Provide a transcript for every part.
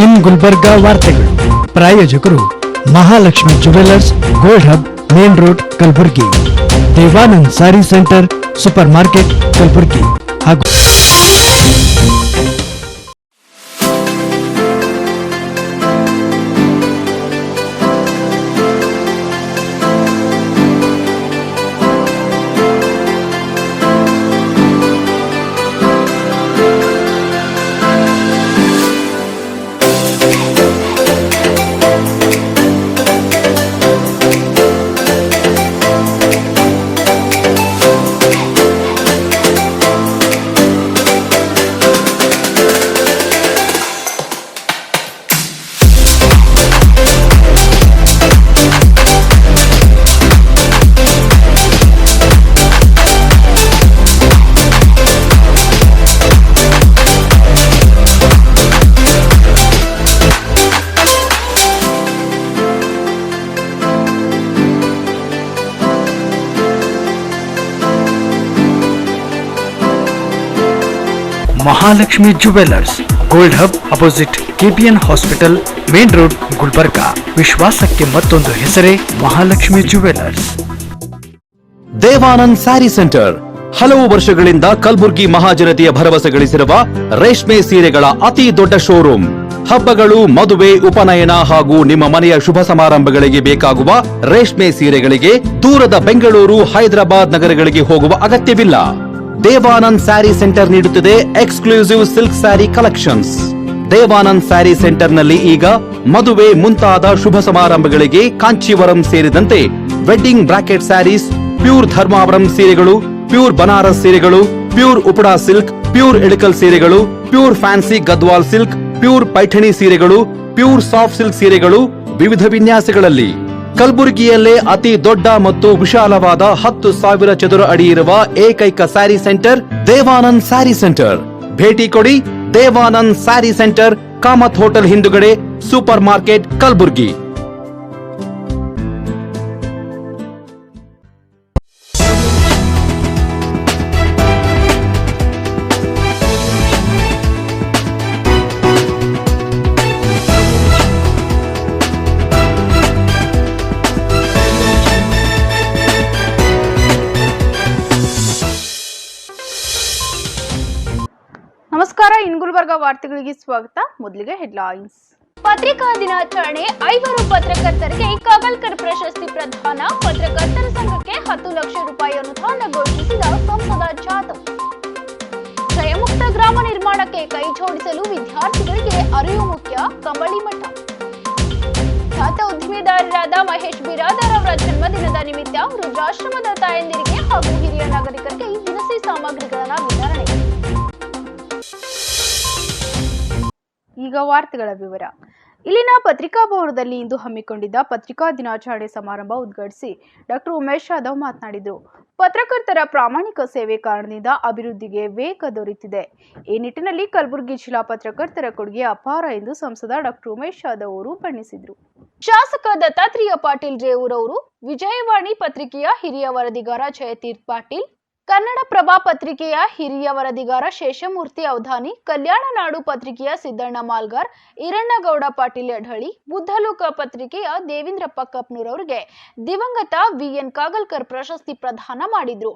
ಇನ್ ಗುಲ್ಬರ್ಗಾ ವಾರ್ತೆಗಳು ಪ್ರಾಯೋಜಕರು Mahalakshmi jewellers, gold hub, main road, Kalaburagi. Devanand saree centre, super market, Kalaburagi ಹಾಗೂ Mahalakshmi jewellers, gold hub, opposite KPN hospital, main road, Gulbarga. ವಿಶ್ವಾಸಕ್ಕೆ ಮತ್ತೊಂದು ಹೆಸರೇ ಮಹಾಲಕ್ಷ್ಮಿ ಜುವೆಲ್ಲರ್ಸ್. ದೇವಾನಂದ್ ಸ್ಯಾರಿ ಸೆಂಟರ್ ಹಲವು ವರ್ಷಗಳಿಂದ ಕಲಬುರ್ಗಿ ಮಹಾಜನತೆಯ ಭರವಸೆ ಗಳಿಸಿರುವ ರೇಷ್ಮೆ ಸೀರೆಗಳ ಅತಿ ದೊಡ್ಡ ಶೋರೂಮ್. ಹಬ್ಬಗಳು, ಮದುವೆ, ಉಪನಯನ ಹಾಗೂ ನಿಮ್ಮ ಮನೆಯ ಶುಭ ಸಮಾರಂಭಗಳಿಗೆ ಬೇಕಾಗುವ ರೇಷ್ಮೆ ಸೀರೆಗಳಿಗೆ ದೂರದ ಬೆಂಗಳೂರು, ಹೈದರಾಬಾದ್ ನಗರಗಳಿಗೆ ಹೋಗುವ ಅಗತ್ಯವಿಲ್ಲ. ದೇವಾನಂದ್ ಸ್ಯಾರಿ ಸೆಂಟರ್ ನೀಡುತ್ತಿದೆ exclusive silk saree collections. Devanand sari centre ನಲ್ಲಿ ಈಗ ಮದುವೆ ಮುಂತಾದ ಶುಭ ಸಮಾರಂಭಗಳಿಗೆ ಕಾಂಚೀವರಂ ಸೇರಿದಂತೆ wedding bracket sarees, pure Dharmavaram ಸೀರೆಗಳು, ಪ್ಯೂರ್ ಬನಾರಸ್ ಸೀರೆಗಳು, pure Uppada silk, pure Ilkal ಸೀರೆಗಳು, pure fancy Gadwal silk, pure Paithani ಸೀರೆಗಳು, ಪ್ಯೂರ್ ಸಾಫ್ಟ್ ಸಿಲ್ಕ್ ಸೀರೆಗಳು ವಿವಿಧ ವಿನ್ಯಾಸಗಳಲ್ಲಿ. ಕಲಬುರಗಿಯಲ್ಲೇ ಅತಿ ದೊಡ್ಡ ಮತ್ತು ವಿಶಾಲವಾದ 10,000 ಚದುರ ಅಡಿ ಇರುವ ಏಕೈಕ ಸ್ಯಾರಿ ಸೆಂಟರ್ ದೇವಾನಂದ್ ಸ್ಯಾರಿ ಸೆಂಟರ್. ಭೇಟಿ ಕೊಡಿ. ದೇವಾನಂದ್ ಸ್ಯಾರಿ ಸೆಂಟರ್, ಕಾಮತ್ ಹೋಟೆಲ್ ಹಿಂದುಗಡೆ, ಸೂಪರ್ ಮಾರ್ಕೆಟ್, ಕಲಬುರಗಿ. ನಮಸ್ಕಾರ, ಇನ್ ಗುಲ್ಬರ್ಗಾ ವಾರ್ತೆಗಳಿಗೆ ಸ್ವಾಗತ. ಮೊದಲಿಗೆ ಹೆಡ್ಲೈನ್ಸ್. ಪತ್ರಿಕಾ ದಿನಾಚರಣೆ, 5 ಪತ್ರಕರ್ತರಿಗೆ ಕಾಗಲ್ಕರ್ ಪ್ರಶಸ್ತಿ ಪ್ರದಾನ. ಪತ್ರಕರ್ತರ ಸಂಘಕ್ಕೆ 10 ಲಕ್ಷ ರೂಪಾಯಿ ಅನುದಾನ ಘೋಷಿಸಿದ ಸಂಸದ ಜಾಧವ್. ಕ್ಷಯಮುಕ್ತ ಗ್ರಾಮ ನಿರ್ಮಾಣಕ್ಕೆ ಕೈ ಜೋಡಿಸಲು ವಿದ್ಯಾರ್ಥಿಗಳಿಗೆ ಅರಿವು ಮುಖ್ಯ. ಕಂಬಳಿ ಮಠ. ಖ್ಯಾತ ಉದ್ದಿಮೆದಾರರಾದ ಮಹೇಶ್ ಬಿರಾದರ್ ಅವರ ಜನ್ಮದಿನದ ನಿಮಿತ್ತ ವೃದ್ಧಾಶ್ರಮದ ತಾಯಂದಿರಿಗೆ ಹಾಗೂ ಹಿರಿಯ ನಾಗರಿಕರಿಗೆ ದಿನಸಿ ಸಾಮಗ್ರಿಗಳ ವಿತರಣೆ. ಈಗ ವಾರ್ತೆಗಳ ವಿವರ. ಇಲ್ಲಿನ ಪತ್ರಿಕಾ ಭವನದಲ್ಲಿ ಇಂದು ಹಮ್ಮಿಕೊಂಡಿದ್ದ ಪತ್ರಿಕಾ ದಿನಾಚರಣೆ ಸಮಾರಂಭ ಉದ್ಘಾಟಿಸಿ ಡಾಕ್ಟರ್ ಉಮೇಶ್ ಯಾದವ್ ಮಾತನಾಡಿದರು. ಪತ್ರಕರ್ತರ ಪ್ರಾಮಾಣಿಕ ಸೇವೆ ಕಾರಣದಿಂದ ಅಭಿವೃದ್ಧಿಗೆ ವೇಗ ದೊರೆತಿದೆ. ಈ ನಿಟ್ಟಿನಲ್ಲಿ ಕಲಬುರಗಿ ಜಿಲ್ಲಾ ಪತ್ರಕರ್ತರ ಕೊಡುಗೆ ಅಪಾರ ಎಂದು ಸಂಸದ ಡಾಕ್ಟರ್ ಉಮೇಶ್ ಯಾದವ್ ಅವರು ಬಣ್ಣಿಸಿದರು. ಶಾಸಕ ದತ್ತಾತ್ರೇಯ ಪಾಟೀಲ್ ರೇವೂರವರು, ವಿಜಯವಾಣಿ ಪತ್ರಿಕೆಯ ಹಿರಿಯ ವರದಿಗಾರ ಜಯತೀರ್ಥ ಪಾಟೀಲ್, ಕನ್ನಡಪ್ರಭ ಪತ್ರಿಕೆಯ ಹಿರಿಯ ವರದಿಗಾರ ಶೇಷಮೂರ್ತಿ ಅವಧಾನಿ, ಕಲ್ಯಾಣ ನಾಡು ಪತ್ರಿಕೆಯ ಸಿದ್ದಣ್ಣ ಮಾಲ್ಗಾರ್, ಈರಣ್ಣಗೌಡ ಪಾಟೀಲ್ ಯಢಳಿ, ಬುದ್ಧಲೋಕ ಪತ್ರಿಕೆಯ ದೇವೇಂದ್ರಪ್ಪ ಕಪ್ನೂರ್ ಅವರಿಗೆ ದಿವಂಗತ ವಿಎನ್ ಕಾಗಲ್ಕರ್ ಪ್ರಶಸ್ತಿ ಪ್ರದಾನ ಮಾಡಿದ್ರು.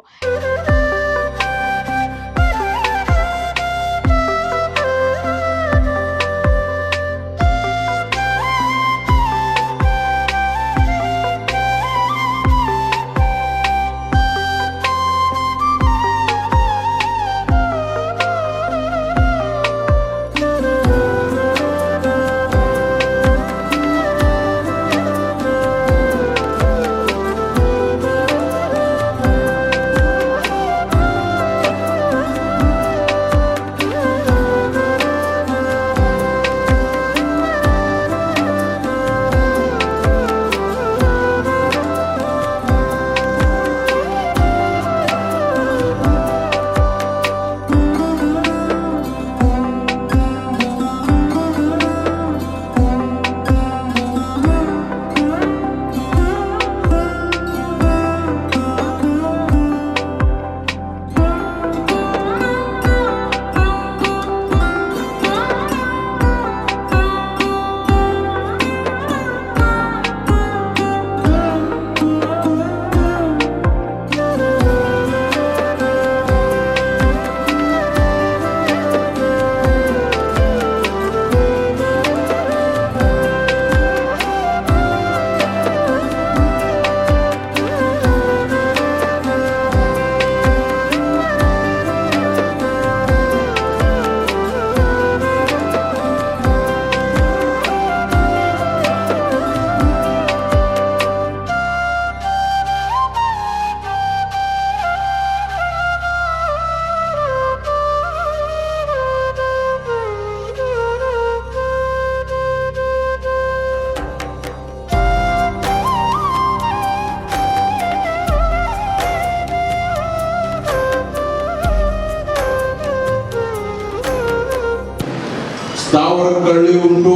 ಸಾವಿರ ಕಳ್ಳಿ ಉಂಟು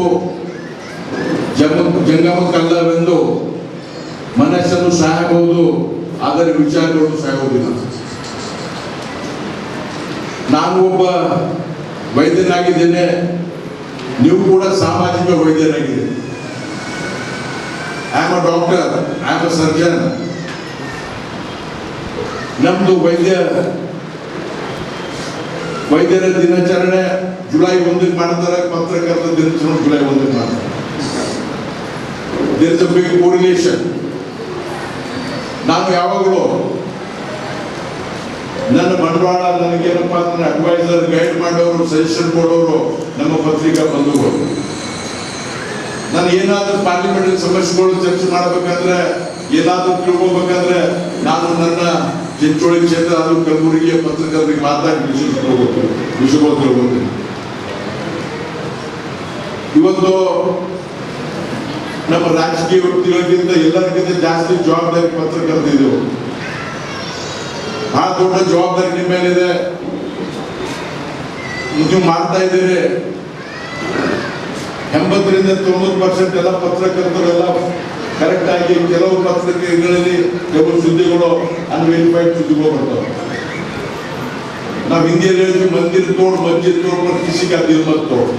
ಜಂಗಮಕ್ಕಲ್ಲವೆಂದು ಮನಸ್ಸನ್ನು ಸಾಯಬಹುದು, ಆದರೆ ವಿಚಾರಗಳು ಸಾಯುವುದಿಲ್ಲ. ನಾನು ಒಬ್ಬ ವೈದ್ಯನಾಗಿದ್ದೇನೆ, ನೀವು ಕೂಡ ಸಾಮಾಜಿಕ ವೈದ್ಯರಾಗಿದ್ದೀರಿ. I am a doctor, I am a surgeon. ನಮ್ದು ವೈದ್ಯರ ದಿನಾಚರಣೆ ಜುಲೈ 1 ಮಾಡ್ತಾರೆ, ಪತ್ರಕರ್ತರ ದಿನಾಚರಣೆ ಜುಲೈ 1 ಮಾಡ್ತಾರೆ. There is a big correlation. ನಾನು ಯಾವಾಗಲೂ ನನ್ನ ಬಂಡವಾಳ ನನಗೇನಪ್ಪ ಅಂದ್ರೆ ಅಡ್ವೈಸರ್, ಗೈಡ್ ಮಾಡೋರು, ಸಜೆಷನ್ ಕೊಡೋರು ನಮ್ಮ ಪತ್ರಿಕಾ ಬಂಧುಗಳು. ನಾನು ಏನಾದ್ರೂ ಪಾರ್ಲಿಮೆಂಟ್ ಸಮಸ್ಯೆಗಳು ಚರ್ಚೆ ಮಾಡಬೇಕಂದ್ರೆ, ಏನಾದ್ರೂ ತಿಳ್ಕೊಬೇಕಂದ್ರೆ ನಾನು ನನ್ನ ಚಿಂಚೋಳಿ ಕ್ಷೇತ್ರ ಅದು ಕಲಬುರಗಿಯ ಪತ್ರಕರ್ತರಿಗೆ ಮಾತಾಡಿ ವಿಷಯಗಳು ತಿಳ್ಕೊತೀನಿ. ಇವತ್ತು ನಮ್ಮ ರಾಜಕೀಯ ವ್ಯಕ್ತಿಗಳಿಗಿಂತ ಎಲ್ಲರಿಗಿಂತ ಜಾಸ್ತಿ ಜವಾಬ್ದಾರಿ ಪತ್ರಕರ್ತಿದ್ದೆವು. ಬಹಳ ದೊಡ್ಡ ಜವಾಬ್ದಾರಿ ನಿಮ್ಮ ಮೇಲಿದೆ. ನೀವು ಮಾಡ್ತಾ ಇದ್ದೀರಿ. 80ರಿಂದ 90% ಎಲ್ಲ ಪತ್ರಕರ್ತರೆಲ್ಲ ಕರೆಕ್ಟ್ ಆಗಿ, ಕೆಲವು ಪತ್ರಿಕೆಗಳಲ್ಲಿ ಕೆಲವು ಸುದ್ದಿಗಳು ಅನ್ವೆರಿಫೈಡ್ ಸುದ್ದಿಗಳು ಬರ್ತವೆ. ನಾವು ಹಿಂದಿಯಲ್ಲಿ ಹೇಳ್ತೀವಿ, ಮಂದಿರ ತೋಡ್ ಮಸ್ಜಿದ್ ತೋಡ್ ಕಿಸಿ ಕಾ ದಿಲ್ ಮತ್ ತೋಡ್.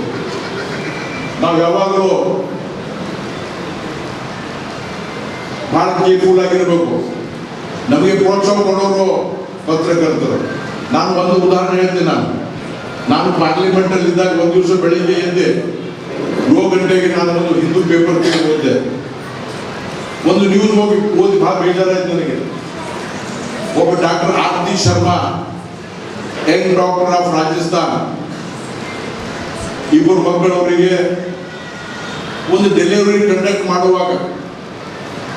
ನಾವು ಯಾವಾಗಲೂ ಬಹಳ ಕೇರ್ಫುಲ್ ಆಗಿರಬೇಕು. ನಮಗೆ ಪ್ರೋತ್ಸಾಹ ಕೊಡೋರು ಪತ್ರಕರ್ತರು. ನಾನು ಒಂದು ಉದಾಹರಣೆ ಹೇಳ್ತೀನಿ. ನಾನು ಪಾರ್ಲಿಮೆಂಟ್ ಅಲ್ಲಿ ಇದ್ದಾಗ ಒಂದು ದಿವಸ ಬೆಳಿಗ್ಗೆ ಎದ್ದೆ 7 ಗಂಟೆಗೆ ನಾನು ಒಂದು ಹಿಂದೂ ಪೇಪರ್ ತೆಗೆದು ಓದಿದೆ. ಒಂದು ನ್ಯೂಸ್ ಓದಿ ಬಹಳ ಬೇಜಾರಾಯ್ತು ನನಗೆ. ಒಬ್ಬ doctor Aarti Sharma, young doctor of Rajasthan, ಇಬ್ಬರು ಮಕ್ಕಳವರಿಗೆ ಒಂದು ಡೆಲಿವರಿ ಕಂಡಕ್ಟ್ ಮಾಡುವಾಗ,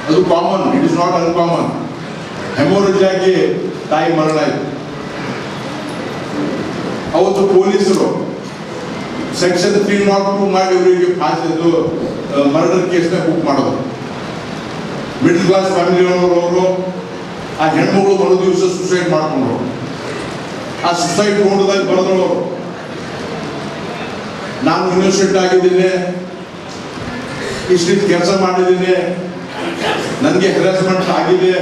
ಅದು common, it is not uncommon, haemorrhage ಆಗಿ ತಾಯಿ ಮರಣ ಆಯಿತು. ಅವತ್ತು ಪೊಲೀಸರು ಸೆಕ್ಷನ್ 302 ಮಾಡಿ ಇವರಿಗೆ ಮರ್ಡರ್ ಕೇಸ್ನ ಬುಕ್ ಮಾಡೋದು. ಮಿಡಲ್ ಕ್ಲಾಸ್ ಫ್ಯಾಮಿಲಿಯವರು ಆ ಹೆಣ್ಮಗಳು ಮರು ದಿವಸ ಸುಸೈಡ್ ಮಾಡ್ಕೊಂಡ್ರು. ಆ ಸುಸೈಡ್ ನೋಡಿದಾಗ ಬರೆದ್ರು, ನಾನು ಯೂನಿವರ್ಸಿಟಿ ಆಗಿದ್ದೀನಿ, ಇಷ್ಟಿಷ್ಟು ಕೆಲಸ ಮಾಡಿದ್ದೀನಿ, ನನಗೆ ಹೆರಾಸ್ಮೆಂಟ್ ಆಗಿದೆ,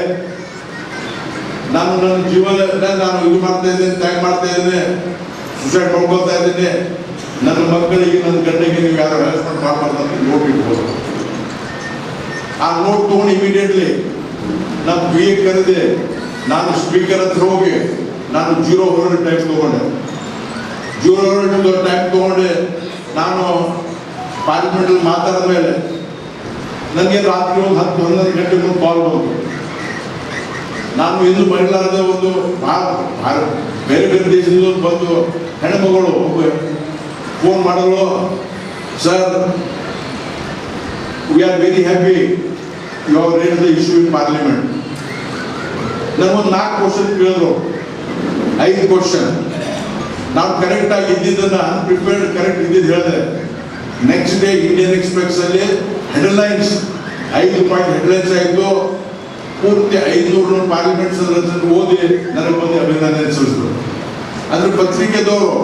ನಾನು ನನ್ನ ಜೀವನ ನಾನು ಇದು ಮಾಡ್ತಾ ಇದ್ದೇನೆ, ತ್ಯಾಗ ಮಾಡ್ತಾ ಇದ್ದೇನೆ, ಸುಸೈಡ್ ಮಾಡ್ಕೊಳ್ತಾ ಇದ್ದೇನೆ, ನನ್ನ ಮಕ್ಕಳಿಗೆ ನನ್ನ ಗಂಡಗೆ ನೀವು ಯಾರು ಹೆರಾಸ್ಮೆಂಟ್ ಮಾಡಬಾರ್ದು ಅಂತ ನೋಟ್ ಇಟ್ಬೋದು. ಆ ನೋಟ್ ತಗೊಂಡು ಇಮಿಡಿಯೇಟ್ಲಿ ನಮ್ಮ ಪಿ ಎ ಕರೆದೆ, ನಾನು ಸ್ಪೀಕರ್ ಹತ್ರ ಹೋಗಿ ನಾನು 0 ಅವರ್ ಟೈಮ್ ತಗೊಂಡೆ. 0 ಅವರ್ ಟೈಮ್ ತಗೊಂಡೆ. ನಾನು ಪಾರ್ಲಿಮೆಂಟಲ್ಲಿ ಮಾತಾಡಿದ ಮೇಲೆ ನನಗೆ ರಾತ್ರಿ ಒಂದು 10-11 ಗಂಟೆ ಮುಂದೆ ಕಾಲ್ ಬಂತು. ನಾನು ಇಂದು ಮಹಿಳಾರದ ಒಂದು ಬೇರೆ ಬೇರೆ ದೇಶದಿಂದ ಬಂದು ಹೆಣ್ಮಗಳು ಫೋನ್ ಮಾಡಲು, sir we are very happy you have raised the issue in parliament. ನನಗೊಂದು 4 ಕ್ವಶನ್ ಕೇಳಿದ್ರು, 5 ಕ್ವಶನ್. ನಾನು ಕರೆಕ್ಟ್ ಆಗಿ ಇದ್ದಿದ್ದನ್ನು ಅನ್ಪ್ರಿಪೇರ್ಡ್ ಕರೆಕ್ಟ್ ಇದ್ದಿದ್ದು ಹೇಳಿದೆ. ನೆಕ್ಸ್ಟ್ ಡೇ ಇಂಡಿಯನ್ ಎಕ್ಸ್ಪ್ರೆಸ್ ಅಲ್ಲಿ ಹೆಡ್ಲೈನ್ಸ್ 5 ಪಾಯಿಂಟ್ ಹೆಡ್ಲೈನ್ಸ್ ಆಯಿತು. ಪೂರ್ತಿ 500 ಪಾರ್ಲಿಮೆಂಟ್ ಸದಸ್ಯರು ಓದಿ ನನಗೆ ಬಂದು ಅಭಿನಂದನೆ ಸಲ್ಲಿಸಿದ್ರು. ಅದ್ರ ಪತ್ರಿಕೆದವರು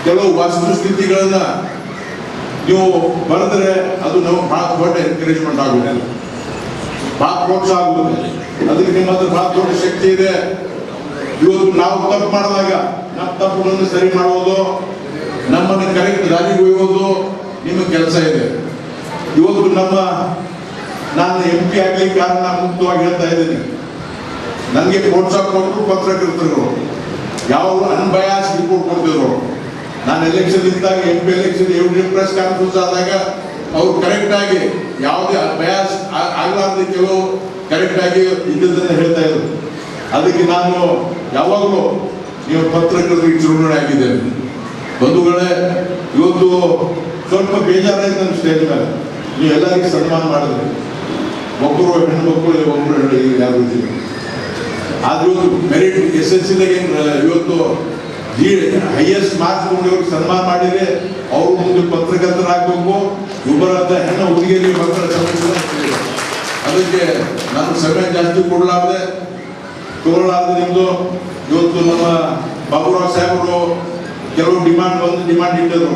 ಕೆಲವು ವಸ್ತುಸ್ಥಿತಿಗಳನ್ನ ನೀವು ಬರೆದ್ರೆ ಅದು ನಾವು ಬಹಳ ದೊಡ್ಡ ಎನ್ಕರೇಜ್ಮೆಂಟ್ ಆಗುತ್ತೆ, ಬಹಳ ಪ್ರೋತ್ಸಾಹ ಆಗುತ್ತೆ. ಅದಕ್ಕೆ ನಿಮ್ಮ ಹತ್ರ ಬಹಳ ದೊಡ್ಡ ಶಕ್ತಿ ಇದೆ. ಇವತ್ತು ನಾವು ತಪ್ಪು ಮಾಡಿದಾಗ ನಮ್ಮ ತಪ್ಪುಗಳನ್ನು ಸರಿ ಮಾಡುವುದು, ನಮ್ಮನ್ನು ಕರೆಕ್ಟ್ ದಾರಿಗೆ ಒಯ್ಯೋದು ನಿಮ್ಮ ಕೆಲಸ ಇದೆ. ಇವತ್ತು ನಾನು MP ಆಗ್ಲಿಕ್ಕೆ ಕಾರಣ ಮುಕ್ತವಾಗಿ ಹೇಳ್ತಾ ಇದ್ದೀನಿ. ನನಗೆ ಪ್ರೋತ್ಸಾಹ ಕೊಟ್ಟರು ಪತ್ರಕರ್ತರು, ಯಾವ ಅನ್ಬಯಾಸ್ ರಿಪೋರ್ಟ್ ಕೊಡ್ತಿದ್ರು. ನಾನು ಎಲೆಕ್ಷನ್ ಇದ್ದಾಗ MP ಎಲೆಕ್ಷನ್ ಪ್ರೆಸ್ ಕಾನ್ಫರೆನ್ಸ್ ಆದಾಗ ಅವ್ರು ಕರೆಕ್ಟ್ ಆಗಿ ಯಾವುದೇ ಬಯಾಸ್ ಆಗ್ಲಾರ್ದೆ ಕೆಲವು ಕರೆಕ್ಟ್ ಆಗಿ ಇದ್ದದನ್ನು ಹೇಳ್ತಾ ಇದ್ರು. ಅದಕ್ಕೆ ನಾನು ಯಾವಾಗಲೂ ನೀವು ಪತ್ರಕರ್ತರಿಗೆ ಚಿರುಣೆ ಆಗಿದ್ದೇನೆ. ಬಂಧುಗಳೇ, ಇವತ್ತು ಸ್ವಲ್ಪ ಬೇಜಾರಾಯ್ತು ನನ್ನ ಸ್ಟೇಜ್ ಮೇಲೆ. ನೀವು ಎಲ್ಲರಿಗೂ ಸನ್ಮಾನ ಮಾಡಿದ್ರಿ. ಒಬ್ಬರು ಹೆಣ್ಮಕ್ಳು, ಒಬ್ಬರು ಯಾರು ಇದ್ದೀವಿ. ಆದ್ರೂ ಮೆರಿಟ್ SSLCದಾಗ ಇವತ್ತು ಹೈಯೆಸ್ಟ್ ಮಾರ್ಕ್ಸ್ ಕೊಂಡವ್ರಿಗೆ ಸನ್ಮಾನ ಮಾಡಿದ್ರೆ ಅವರು ಮುಂದೆ ಪತ್ರಕರ್ತರಾಗಬೇಕು. ಒಬ್ಬರಾದ ಹೆಣ್ಣು ಹುಡುಗಿಯರಿಗೆ ಮಕ್ಕಳ ಸಮಸ್ಯೆ. ಅದಕ್ಕೆ ನಾನು ಸಮಯ ಜಾಸ್ತಿ ಕೊಡಲಾರ್ದೆ ನಿಮ್ದು. ಇವತ್ತು ನಮ್ಮ ಬಾಬುರಾವ್ ಸಾಹೇಬರು ಕೆಲವು ಡಿಮಾಂಡ್ ಇಟ್ಟಿದ್ರು.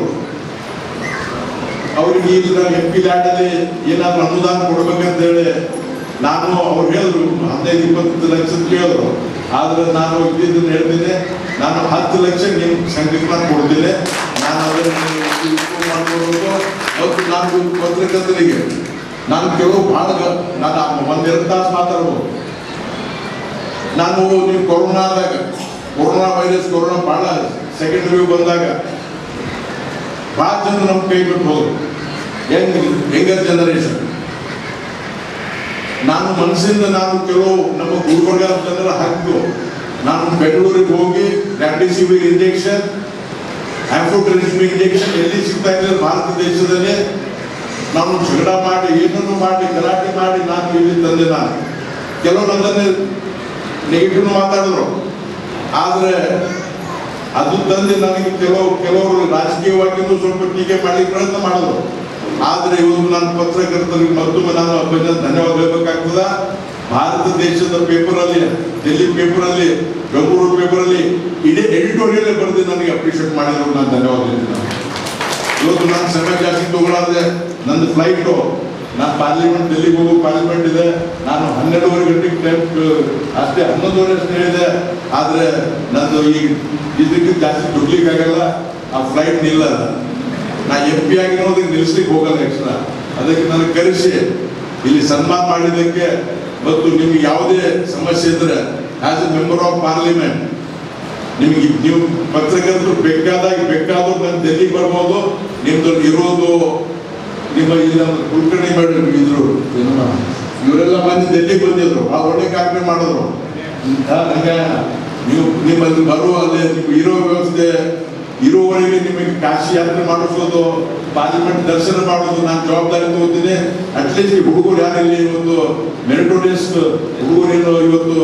ಅವ್ರಿಗೆ ಈಗ MP ಲ್ಯಾಂಡಲ್ಲಿ ಏನಾದ್ರು ಅನುದಾನ ಕೊಡ್ಬೇಕಂತ ಹೇಳಿ ನಾನು ಅವ್ರು ಹೇಳಿದ್ರು 15-20 ಲಕ್ಷ ಕೇಳಿದ್ರು. ಆದ್ರೆ ನಾನು ಇದ್ದಿದ್ದನ್ನು ಹೇಳ್ತೀನಿ, ನಾನು 10 ಲಕ್ಷ ನಿಮ್ಮ ಸಂಘಕ್ಕೆ ನಾನು ಕೊಡ್ತೀನಿ. ನಾನು ಅದನ್ನು ಮಾಡ್ಕೊಡೋದು ಮತ್ತು ನಾನು ಪತ್ರಕರ್ತರಿಗೆ ನಾನು ಕೆಲವು ಭಾಳ ನಾನು 1-2 ತಾಸು ಮಾತಾಡ್ಬೋದು. ನಾನು ನೀವು ಕೊರೋನಾ ವೈರಸ್ ಭಾಳ ಸೆಕೆಂಡ್ ವೇವ್ ಬಂದಾಗ ಭಾಳ ಜನ ನಮ್ಮ ಕೈ ಬಿಟ್ಟು ಹೋದ್ರು, ಯಂಗರ್ ಜನರೇಷನ್. ನಾನು ಮನಸ್ಸಿಂದ ನಾನು ಕೆಲವು ನಮ್ಮ ಗುಲ್ಬರ್ಗ ಜನರ ಹಕ್ಕು ನಾನು ಬೆಂಗಳೂರಿಗೆ ಹೋಗಿ ರೆಮ್ಡಿಸಿವಿರ್ ಇಂಜೆಕ್ಷನ್, ಆಂಫೋಟೆರಿಸಿನ್ ಇಂಜೆಕ್ಷನ್ ಎಲ್ಲಿ ಸಿಗ್ತಾ ಇದೆ ಭಾರತ ದೇಶದಲ್ಲಿ ನಾನು ಜಗಳ ಮಾಡಿ ಏನನ್ನು ಮಾಡಿ ಗಲಾಟೆ ಮಾಡಿ ನಾನು ಇಲ್ಲಿ ತಂದೆ. ನಾನು ಕೆಲವರು ಅದನ್ನೇ ನೆಗೆಟಿವ್ ಮಾತಾಡಿದ್ರು, ಆದರೆ ಅದು ತಂದೆ ನನಗೆ ಕೆಲವರು ರಾಜಕೀಯವಾಗಿಯೂ ಸ್ವಲ್ಪ ಟೀಕೆ ಮಾಡಲಿಕ್ಕೆ ಪ್ರಯತ್ನ ಮಾಡಿದ್ರು. ಆದರೆ ಇವತ್ತು ನಾನು ಪತ್ರಕರ್ತರಿಗೆ ಮತ್ತೊಮ್ಮೆ ನಾನು ಧನ್ಯವಾದ ಹೇಳಬೇಕಾಗ್ತದ. ಭಾರತ ದೇಶದ ಪೇಪರಲ್ಲಿ, ಡೆಲ್ಲಿ ಪೇಪರಲ್ಲಿ, ಬೆಂಗಳೂರು ಪೇಪರಲ್ಲಿ ಇಡೀ ಎಡಿಟೋರಿಯಲ್ ಬರೆದು ನನಗೆ ಅಪ್ರಿಷಿಯೇಟ್ ಮಾಡಿದ್ರು, ನಾನು ಧನ್ಯವಾದ ಹೇಳ್ತೀನಿ. ಇವತ್ತು ನಾನು ಸಮಯ ಜಾಸ್ತಿ ತಗೊಳ್ಳಾದೆ. ನಂದು ಫ್ಲೈಟು, ನಾನು ಪಾರ್ಲಿಮೆಂಟ್ ಡೆಲ್ಲಿಗೆ ಹೋಗೋ ಪಾರ್ಲಿಮೆಂಟ್ ಇದೆ, ನಾನು 12:30 ಗಂಟೆಗೆ ಟೈಮ್ ಅಷ್ಟೇ 11:30 ಅಷ್ಟೇ ಹೇಳಿದೆ. ಆದರೆ ನಂದು ಈ ಇದಕ್ಕೆ ಜಾಸ್ತಿ ದುಡ್ಲಿಕ್ಕಾಗಲ್ಲ, ಆ ಫ್ಲೈಟ್ ನಿಲ್ಲಲ್ಲ. ನಾ MP ಆಗಿರೋದಕ್ಕೆ ನಿಲ್ಲಿಸ್ಲಿಕ್ಕೆ ಹೋಗಲ್ಲ ಎಕ್ಸ್ಟ್ರಾ. ಅದಕ್ಕೆ ನನಗೆ ಕರೆಸಿ ಇಲ್ಲಿ ಸನ್ಮಾನ ಮಾಡಿದ್ದಕ್ಕೆ ಮತ್ತು ನಿಮ್ಗೆ ಯಾವುದೇ ಸಮಸ್ಯೆ ಇದ್ರೆ as A member of parliament ನಿಮ್ಗೆ ನೀವು ಪತ್ರಕರ್ತರು ಬೇಕಾದ್ರೂ ನಾನು ಡೆಲ್ಲಿಗೆ ಬರ್ಬೋದು. ನಿಮ್ದು ಇರೋದು ನಿಮ್ಮ ಇಲ್ಲಿ ಕುಲಕರ್ಣಿ ಮೇಡಮ್ ಇದ್ರು, ಇವರೆಲ್ಲ ಮಂದಿ ಡೆಲ್ಲಿಗೆ ಬಂದಿದ್ರು, ಆ ಒಳ್ಳೆ ಕಾರ್ಯಕ್ರಮ ಮಾಡಿದ್ರು. ನೀವು ನಿಮ್ಮಲ್ಲಿ ಬರುವ ಅಲ್ಲಿ ನೀವು ಇರೋ ವ್ಯವಸ್ಥೆ ಇರುವವರೆಗೆ ನಿಮಗೆ ಕಾಶಿ ಯಾತ್ರೆ ಮಾಡಿಸೋದು, ಪಾರ್ಲಿಮೆಂಟ್ ದರ್ಶನ ಮಾಡೋದು ನಾನು ಜವಾಬ್ದಾರಿ ತಗೋತೀನಿ. ಅಟ್ಲೀಸ್ಟ್ ಈ ಹುಡುಗರು ಯಾರಲ್ಲಿ ಇವತ್ತು ಮೆರಿಟೋರಿಯಸ್ ಹುಡುಗರೇನು ಇವತ್ತು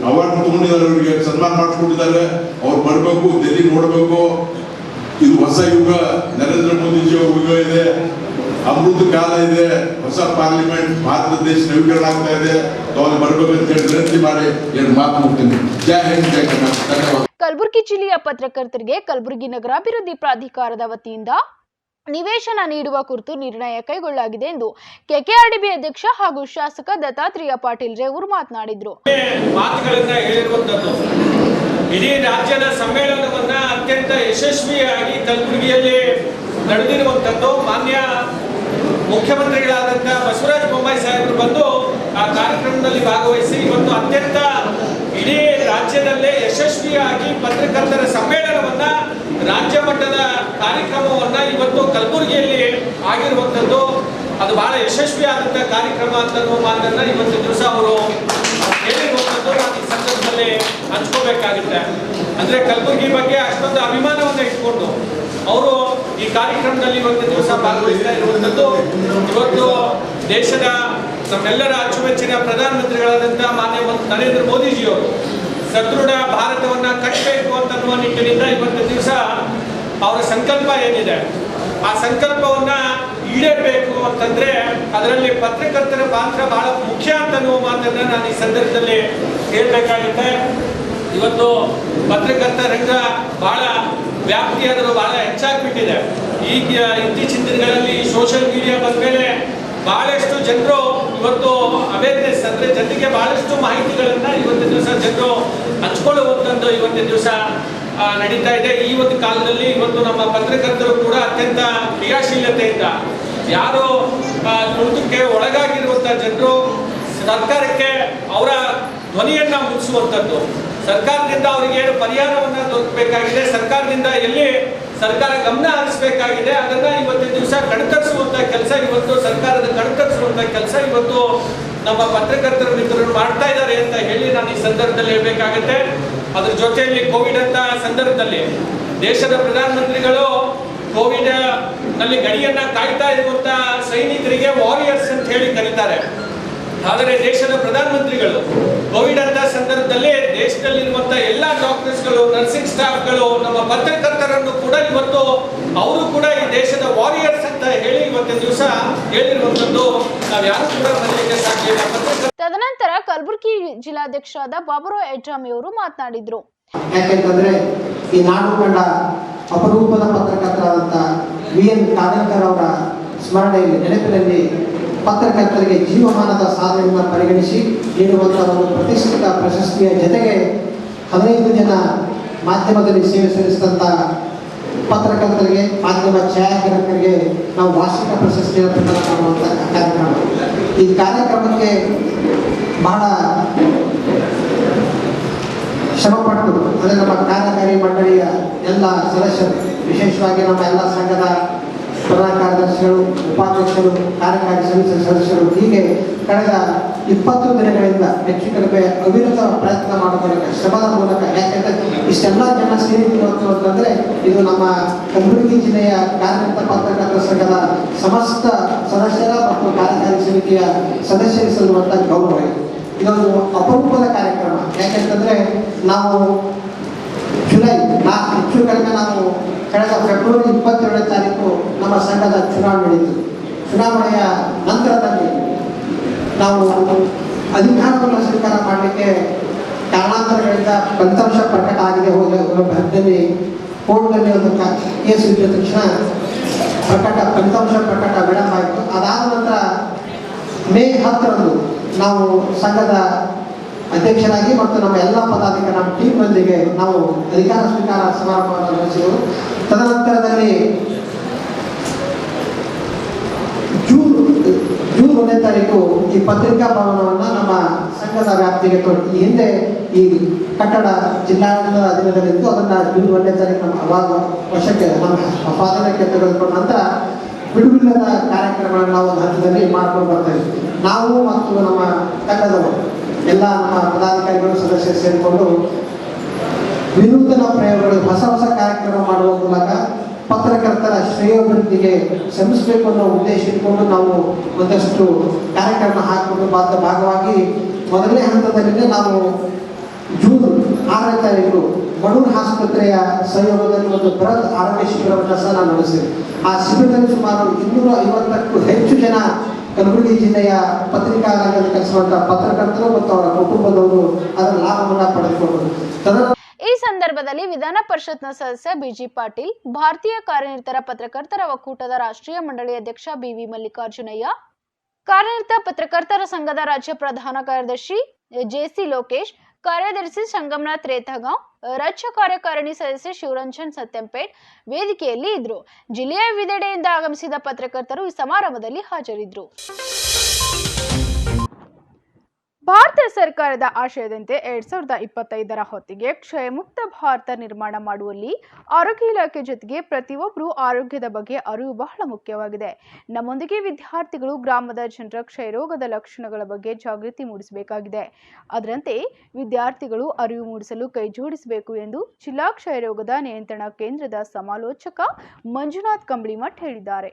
ಅವಾರ್ಡ್ ತಗೊಂಡಿದ್ದಾರೆ, ಅವರಿಗೆ ಸನ್ಮಾನ ಮಾಡಿಸ್ಕೊಂಡಿದ್ದಾರೆ, ಅವ್ರು ಬರಬೇಕು, ಡೆಲ್ಲಿ ನೋಡಬೇಕು. ಇದು ಹೊಸ ಯುಗ, ನರೇಂದ್ರ ಮೋದಿಜಿ ಯುಗ ಇದೆ, ಅಮೃತ ಕಾಲ ಇದೆ, ಹೊಸ ಪಾರ್ಲಿಮೆಂಟ್ ಭಾರತ ದೇಶ ನವೀಕರಣ ಆಗ್ತಾ ಇದೆ. ಅವ್ರು ಬರ್ಬೇಕಂತ ಹೇಳಿ ವಿನಂತಿ ಮಾಡಿ ಏನು ಮಾತು ಮುಗ್ತೀನಿ. ಜೈ ಹಿಂದ್, ಜೈ ಕರ್ನಾಟಕ. ಧನ್ಯವಾದ. ಕಲಬುರಗಿ ಜಿಲ್ಲೆಯ ಪತ್ರಕರ್ತರಿಗೆ ಕಲಬುರಗಿ ನಗರಾಭಿವೃದ್ಧಿ ಪ್ರಾಧಿಕಾರದ ವತಿಯಿಂದ ನಿವೇಶನ ನೀಡುವ ಕುರಿತು ನಿರ್ಣಯ ಕೈಗೊಳ್ಳಲಾಗಿದೆ ಎಂದು ಕೆಕೆಆರ್ಡಿಬಿ ಅಧ್ಯಕ್ಷ ಹಾಗೂ ಶಾಸಕ ದತ್ತಾತ್ರೇಯ ಪಾಟೀಲ್ ರೇವೂರ್ ಮಾತನಾಡಿದರು. ಇಡೀ ರಾಜ್ಯದ ಸಮ್ಮೇಳನವನ್ನ ಅತ್ಯಂತ ಯಶಸ್ವಿಯಾಗಿ ಕಲಬುರಗಿಯಲ್ಲಿ ನಡೆದಿರುವಂತದ್ದು. ಮಾನ್ಯ ಮುಖ್ಯಮಂತ್ರಿಗಳಾದಂತಹ ಬಸವರಾಜ ಬೊಮ್ಮಾಯಿ ಸಾಹೇಬರು ಬಂದು ಆ ಕಾರ್ಯಕ್ರಮದಲ್ಲಿ ಭಾಗವಹಿಸಿ ಇವತ್ತು ಅತ್ಯಂತ ಇಡೀ ರಾಜ್ಯದಲ್ಲೇ ಯಶಸ್ವಿಯಾಗಿ ಪತ್ರಕರ್ತರ ಸಮ್ಮೇಳನವನ್ನ, ರಾಜ್ಯ ಮಟ್ಟದ ಕಾರ್ಯಕ್ರಮವನ್ನ ಇವತ್ತು ಕಲಬುರಗಿಯಲ್ಲಿ ಆಗಿರುವಂತದ್ದು. ಅದು ಬಹಳ ಯಶಸ್ವಿಯಾದಂತಹ ಕಾರ್ಯಕ್ರಮ ಅಂತ ಮಾತನ್ನ ಇವತ್ತು ದಿವಸ ಅವರು ಹೇಳಿರುವಂತದ್ದು ನಾನು ಈ ಸಂದರ್ಭದಲ್ಲಿ ಹಂಚ್ಕೋಬೇಕಾಗುತ್ತೆ. ಅಂದ್ರೆ ಕಲಬುರಗಿ ಬಗ್ಗೆ ಅಷ್ಟೊಂದು ಅಭಿಮಾನವನ್ನು ಇಟ್ಕೊಂಡು ಅವರು ಈ ಕಾರ್ಯಕ್ರಮದಲ್ಲಿ ಇವತ್ತು ದಿವಸ ಭಾಗವಹಿಸ್ತಾ ಇರುವಂತದ್ದು. ಇವತ್ತು ದೇಶದ ನಮ್ಮೆಲ್ಲರ ಅಚ್ಚುಮೆಚ್ಚಿನ ಪ್ರಧಾನಮಂತ್ರಿಗಳಾದಂತಹ ಮಾನ್ಯ ನರೇಂದ್ರ ಮೋದಿಜಿಯವರು ಸದೃಢ ಭಾರತವನ್ನ ಕಟ್ಟಬೇಕು ಅಂತನ್ನುವ ನಿಟ್ಟಿನಿಂದ ಇವತ್ತು ದಿವಸ ಅವರ ಸಂಕಲ್ಪ ಏನಿದೆ, ಆ ಸಂಕಲ್ಪವನ್ನ ಈಡೇರಬೇಕು ಅಂತಂದ್ರೆ ಅದರಲ್ಲಿ ಪತ್ರಕರ್ತರ ಪಾತ್ರ ಬಹಳ ಮುಖ್ಯ ಅಂತನ್ನುವ ಮಾತನ್ನ ನಾನು ಈ ಸಂದರ್ಭದಲ್ಲಿ ಹೇಳ್ಬೇಕಾಗುತ್ತೆ. ಇವತ್ತು ಪತ್ರಕರ್ತ ರಂಗ ಬಹಳ ವ್ಯಾಪ್ತಿಯಾದರೂ ಬಹಳ ಹೆಚ್ಚಾಗ್ಬಿಟ್ಟಿದೆ. ಈಗ ಇತ್ತೀಚಿನ ದಿನಗಳಲ್ಲಿ ಸೋಷಿಯಲ್ ಮೀಡಿಯಾ ಬಂದ ಮೇಲೆ ಬಹಳಷ್ಟು ಜನರು ಇವತ್ತು ಅವೇರ್ನೆಸ್ ಅಂದ್ರೆ ಜನರಿಗೆ ಬಹಳಷ್ಟು ಮಾಹಿತಿಗಳನ್ನ ಇವತ್ತಿನ ದಿವಸ ಜನರು ಹಂಚ್ಕೊಳ್ಳುವಂಥದ್ದು ಇವತ್ತಿನ ದಿವಸ ನಡೀತಾ ಇದೆ. ಈ ಒಂದು ಕಾಲದಲ್ಲಿ ಇವತ್ತು ನಮ್ಮ ಪತ್ರಕರ್ತರು ಕೂಡ ಅತ್ಯಂತ ಕ್ರಿಯಾಶೀಲತೆಯಿಂದ ಯಾರು ತುಳಿತಕ್ಕೆ ಒಳಗಾಗಿರುವಂತಹ ಜನರು ಸರ್ಕಾರಕ್ಕೆ ಅವರ ಧ್ವನಿಯನ್ನ ಮುಗಿಸುವಂಥದ್ದು, ಸರ್ಕಾರದಿಂದ ಅವರಿಗೆ ಏನು ಪರಿಹಾರವನ್ನ ದೊರಕಬೇಕಾಗಿದೆ, ಸರ್ಕಾರದಿಂದ ಎಲ್ಲಿ ಸರ್ಕಾರ ಗಮನ ಹರಿಸಬೇಕಾಗಿದೆ ಅದನ್ನ ಇವತ್ತಿನ ದಿವಸ ಕಣ್ತರಿಸುವಂತ ಕೆಲಸ, ಇವತ್ತು ಸರ್ಕಾರದ ಕಣ್ತರಿಸುವಂತ ಕೆಲಸ ಇವತ್ತು ನಮ್ಮ ಪತ್ರಕರ್ತರ ಮಿತ್ರರು ಮಾಡ್ತಾ ಇದ್ದಾರೆ ಅಂತ ಹೇಳಿ ನಾನು ಈ ಸಂದರ್ಭದಲ್ಲಿ ಹೇಳ್ಬೇಕಾಗತ್ತೆ. ಅದ್ರ ಜೊತೆಯಲ್ಲಿ ಕೋವಿಡ್ ಅಂತ ಸಂದರ್ಭದಲ್ಲಿ ದೇಶದ ಪ್ರಧಾನಮಂತ್ರಿಗಳು ಕೋವಿಡ್ ನಲ್ಲಿ ಗಡಿಯನ್ನ ಕಾಯ್ತಾ ಇರುವಂತ ಸೈನಿಕರಿಗೆ ವಾರಿಯರ್ಸ್ ಅಂತ ಹೇಳಿ ಕರೀತಾರೆ. ಆದರೆ ದೇಶದ ಪ್ರಧಾನಮಂತ್ರಿಗಳು ಕೋವಿಡ್ ಅಂತ ಸಂದರ್ಭದಲ್ಲಿ ದೇಶದಲ್ಲಿರುವಂತ ಎಲ್ಲಾ ಡಾಕ್ಟರ್ಸ್ಗಳು, ನರ್ಸಿಂಗ್ ಸ್ಟಾಫ್ಗಳು, ನಮ್ಮ ಪತ್ರಕರ್ತರನ್ನು ಕೂಡ ಇವತ್ತು ಅವರು ಕೂಡ ಈ ದೇಶದ ವಾರಿಯರ್ಸ್ ಅಂತ ಹೇಳಿ ಇವತ್ತಿನ ದಿವಸ ಹೇಳಿರುವಂತದ್ದು ನಾವು ಯಾರು ಕೂಡ ಮರೆಯಲಿಕ್ಕೆ ಸಾಧ್ಯ ಇಲ್ಲ. ತದನಂತರ ಕಲಬುರಗಿ ಜಿಲ್ಲಾಧ್ಯಕ್ಷರಾದ ಬಾಬುರಾವ್ ಯಡ್ರಾಮಿ ಅವರು ಮಾತನಾಡಿದರು. ಯಾಕೆಂತಂದ್ರೆ ಈ ನಾಡು ಕಂಡ ಅಪರೂಪದ ಪತ್ರಕರ್ತರಾದಂಥ VN ಖಾದರ್ಕರ್ ಅವರ ಸ್ಮರಣೆಯಲ್ಲಿ ನೆನಪಿನಲ್ಲಿ ಪತ್ರಕರ್ತರಿಗೆ ಜೀವಮಾನದ ಸಾಧನೆಯನ್ನು ಪರಿಗಣಿಸಿ ನೀಡುವಂತಹ ಒಂದು ಪ್ರತಿಷ್ಠಿತ ಪ್ರಶಸ್ತಿಯ ಜೊತೆಗೆ 15 ಜನ ಮಾಧ್ಯಮದಲ್ಲಿ ಸೇವೆ ಸಲ್ಲಿಸಿದಂಥ ಪತ್ರಕರ್ತರಿಗೆ, ಮಾಧ್ಯಮ ಛಾಯಾಗ್ರಾಹಕರಿಗೆ ನಾವು ವಾರ್ಷಿಕ ಪ್ರಶಸ್ತಿಯನ್ನು ಪ್ರದಾನ ಮಾಡುವಂಥ ಕಾರ್ಯಕ್ರಮ. ಈ ಕಾರ್ಯಕ್ರಮಕ್ಕೆ ಬಹಳ ಶ್ರಮಪಟ್ಟು ಅಂದರೆ ನಮ್ಮ ಕಾರ್ಯಕಾರಿ ಮಂಡಳಿಯ ಎಲ್ಲ ಸದಸ್ಯರು, ವಿಶೇಷವಾಗಿ ನಮ್ಮ ಎಲ್ಲ ಸಂಘದ ಪ್ರಧಾನ ಕಾರ್ಯದರ್ಶಿಗಳು, ಉಪಾಧ್ಯಕ್ಷರು, ಕಾರ್ಯಕಾರಿ ಸಮಿತಿ ಸದಸ್ಯರು ಹೀಗೆ ಕಳೆದ 20 ದಿನಗಳಿಂದ ಹೆಚ್ಚು ಕಡಿಮೆ ಅವಿರತ ಪ್ರಯತ್ನ ಮಾಡೋದಕ್ಕೆ ಶ್ರಮದ ಮೂಲಕ, ಯಾಕೆಂದರೆ ಇಷ್ಟೆಲ್ಲ ಜನ ಸೇರಿದ್ರು ಅಂತಂದರೆ ಇದು ನಮ್ಮ ಕಲಬುರಗಿ ಜಿಲ್ಲೆಯ ಕಾರ್ಯನಿರತ ಪತ್ರಕರ್ತರ ಸಂಘದ ಸಮಸ್ತ ಸದಸ್ಯರ ಮತ್ತು ಕಾರ್ಯಕಾರಿ ಸಮಿತಿಯ ಸದಸ್ಯರಿಗೆ ಸಲ್ಲುವಂಥ ಗೌರವ ಇದು. ಇದೊಂದು ಅಪರೂಪದ ಕಾರ್ಯಕ್ರಮ. ಯಾಕೆಂತಂದ್ರೆ ನಾವು ಜುಲೈ ಹೆಚ್ಚು ಕಡಿಮೆ ನಾವು ಕಳೆದ ಫೆಬ್ರವರಿ 22ನೇ ತಾರೀಕು ನಮ್ಮ ಸಂಘದ ಚುನಾವಣೆ ನಡೆಯಿತು. ಚುನಾವಣೆಯ ನಂತರದಲ್ಲಿ ನಾವು ಅಧಿಕಾರವನ್ನು ಸ್ವೀಕಾರ ಮಾಡಲಿಕ್ಕೆ ಕಾರಣಾಂತರಗಳಿಂದ ಫಲಿತಾಂಶ ಪ್ರಕಟ ಆಗಿದೆ ಹೋದಲ್ಲಿ ಕೋರ್ಟ್ನಲ್ಲಿ ಒಂದು ಕೇಸ್ ಇದ್ದ ತಕ್ಷಣ ಫಲಿತಾಂಶ ಪ್ರಕಟ ವಿಳಂಬ ಆಯಿತು. ಅದಾದ ನಂತರ ಮೇ 10ರಂದು ನಾವು ಸಂಘದ ಅಧ್ಯಕ್ಷರಾಗಿ ಮತ್ತು ನಮ್ಮ ಎಲ್ಲ ಪದಾಧಿಕಾರಿ ನಮ್ಮ ಟೀಮ್ನೊಂದಿಗೆ ನಾವು ಅಧಿಕಾರ ಸ್ವೀಕಾರ ಸಮಾರಂಭವನ್ನು ನಡೆಸಿದೆವು. ತದನಂತರದಲ್ಲಿ ಜೂನ್ 1ನೇ ತಾರೀಕು ಈ ಪತ್ರಿಕಾ ಭವನವನ್ನು ನಮ್ಮ ಸಂಘದ ವ್ಯಾಪ್ತಿಗೆ ಈ ಹಿಂದೆ ಈ ಕಟ್ಟಡ ಜಿಲ್ಲಾಡಳಿತದ ಅಧೀನದಲ್ಲಿದ್ದು ಅದನ್ನು ಜೂನ್ 1ನೇ ತಾರೀಕು ನಮ್ಮ ಅವಾಗ ವಶಕ್ಕೆ ನಮ್ಮ ಸ್ವಾಧೀನಕ್ಕೆ ತೆಗೆದುಕೊಂಡ ನಂತರ ಬಿಡುವಿಲ್ಲದ ಕಾರ್ಯಕ್ರಮಗಳನ್ನು ನಾವು ಒಂದು ಹಂತದಲ್ಲಿ ಮಾಡ್ಕೊಂಡು ಬರ್ತಾ ಇದ್ವಿ. ನಾವು ಮತ್ತು ನಮ್ಮ ತಂಡದವರು ಎಲ್ಲ ನಮ್ಮ ಪದಾಧಿಕಾರಿಗಳು ಸದಸ್ಯರು ಸೇರಿಕೊಂಡು ವಿನೂತನ ಪ್ರಯೋಗಗಳು, ಹೊಸ ಹೊಸ ಕಾರ್ಯಕ್ರಮ ಮಾಡುವ ಮೂಲಕ ಪತ್ರಕರ್ತರ ಶ್ರೇಯೋಭಿವೃದ್ಧಿಗೆ ಶ್ರಮಿಸಬೇಕು ಅನ್ನೋ ಉದ್ದೇಶ ಇಟ್ಕೊಂಡು ನಾವು ಒಂದಷ್ಟು ಕಾರ್ಯಕ್ರಮ ಹಾಕಿಕೊಂಡು ಭಾಗವಾಗಿ ಮೊದಲನೇ ಹಂತದಲ್ಲಿ ನಾವು ಜೂನ್ 6ನೇ ತಾರೀಕು ಮಡೂರು ಆಸ್ಪತ್ರೆಯ ಸಹಯೋಗದಲ್ಲಿ ಒಂದು ಬೃಹತ್ ಆರೋಗ್ಯ ಶಿಬಿರವನ್ನು ಸಹ ನಾವು ನಡೆಸಿದ್ವಿ. ಆ ಶಿಬಿರದಲ್ಲಿ ಸುಮಾರು 250ಕ್ಕೂ ಹೆಚ್ಚು ಜನ ಕಲಬುರಗಿ ಜಿಲ್ಲೆಯ ಪತ್ರಿಕಾ ರಂಗದಲ್ಲಿ ಕೆಲಸವಂತ ಪತ್ರಕರ್ತರು ಮತ್ತು ಅವರ ಕುಟುಂಬದವರು ಅದರ ಲಾಭವನ್ನು ಪಡೆದುಕೊಂಡರು. ಈ ಸಂದರ್ಭದಲ್ಲಿ ವಿಧಾನ ಪರಿಷತ್ನ ಸದಸ್ಯ ಬಿಜಿ ಪಾಟೀಲ್, ಭಾರತೀಯ ಕಾರ್ಯನಿರತರ ಪತ್ರಕರ್ತರ ಒಕ್ಕೂಟದ ರಾಷ್ಟ್ರೀಯ ಮಂಡಳಿ ಅಧ್ಯಕ್ಷ BV ಮಲ್ಲಿಕಾರ್ಜುನಯ್ಯ, ಕಾರ್ಯನಿರತ ಪತ್ರಕರ್ತರ ಸಂಘದ ರಾಜ್ಯ ಪ್ರಧಾನ ಕಾರ್ಯದರ್ಶಿ JC ಲೋಕೇಶ್, ಕಾರ್ಯದರ್ಶಿ ಸಂಗಮನಾಥ್ ರೇತಗಾಂವ್, ರಾಜ್ಯ ಕಾರ್ಯಕಾರಿಣಿ ಸದಸ್ಯ ಶಿವರಂಜನ್ ಸತ್ಯಂಪೇಟ್ ವೇದಿಕೆಯಲ್ಲಿ ಇದ್ರು. ಜಿಲ್ಲೆಯ ವಿವಿಧೆಡೆಯಿಂದ ಆಗಮಿಸಿದ ಪತ್ರಕರ್ತರು ಈ ಸಮಾರಂಭದಲ್ಲಿ ಹಾಜರಿದ್ದರು. ಭಾರತ ಸರ್ಕಾರದ ಆಶಯದಂತೆ 2025ರ ಹೊತ್ತಿಗೆ ಕ್ಷಯಮುಕ್ತ ಭಾರತ ನಿರ್ಮಾಣ ಮಾಡುವಲ್ಲಿ ಆರೋಗ್ಯ ಇಲಾಖೆ ಜೊತೆಗೆ ಪ್ರತಿಯೊಬ್ಬರೂ ಆರೋಗ್ಯದ ಬಗ್ಗೆ ಅರಿವು ಬಹಳ ಮುಖ್ಯವಾಗಿದೆ. ನಮ್ಮೊಂದಿಗೆ ವಿದ್ಯಾರ್ಥಿಗಳು ಗ್ರಾಮದ ಜನರ ಕ್ಷಯರೋಗದ ಲಕ್ಷಣಗಳ ಬಗ್ಗೆ ಜಾಗೃತಿ ಮೂಡಿಸಬೇಕಾಗಿದೆ. ಅದರಂತೆ ವಿದ್ಯಾರ್ಥಿಗಳು ಅರಿವು ಮೂಡಿಸಲು ಕೈಜೋಡಿಸಬೇಕು ಎಂದು ಜಿಲ್ಲಾ ಕ್ಷಯರೋಗದ ನಿಯಂತ್ರಣ ಕೇಂದ್ರದ ಸಮಾಲೋಚಕ ಮಂಜುನಾಥ್ ಕಂಬಳಿಮಠ್ ಹೇಳಿದ್ದಾರೆ.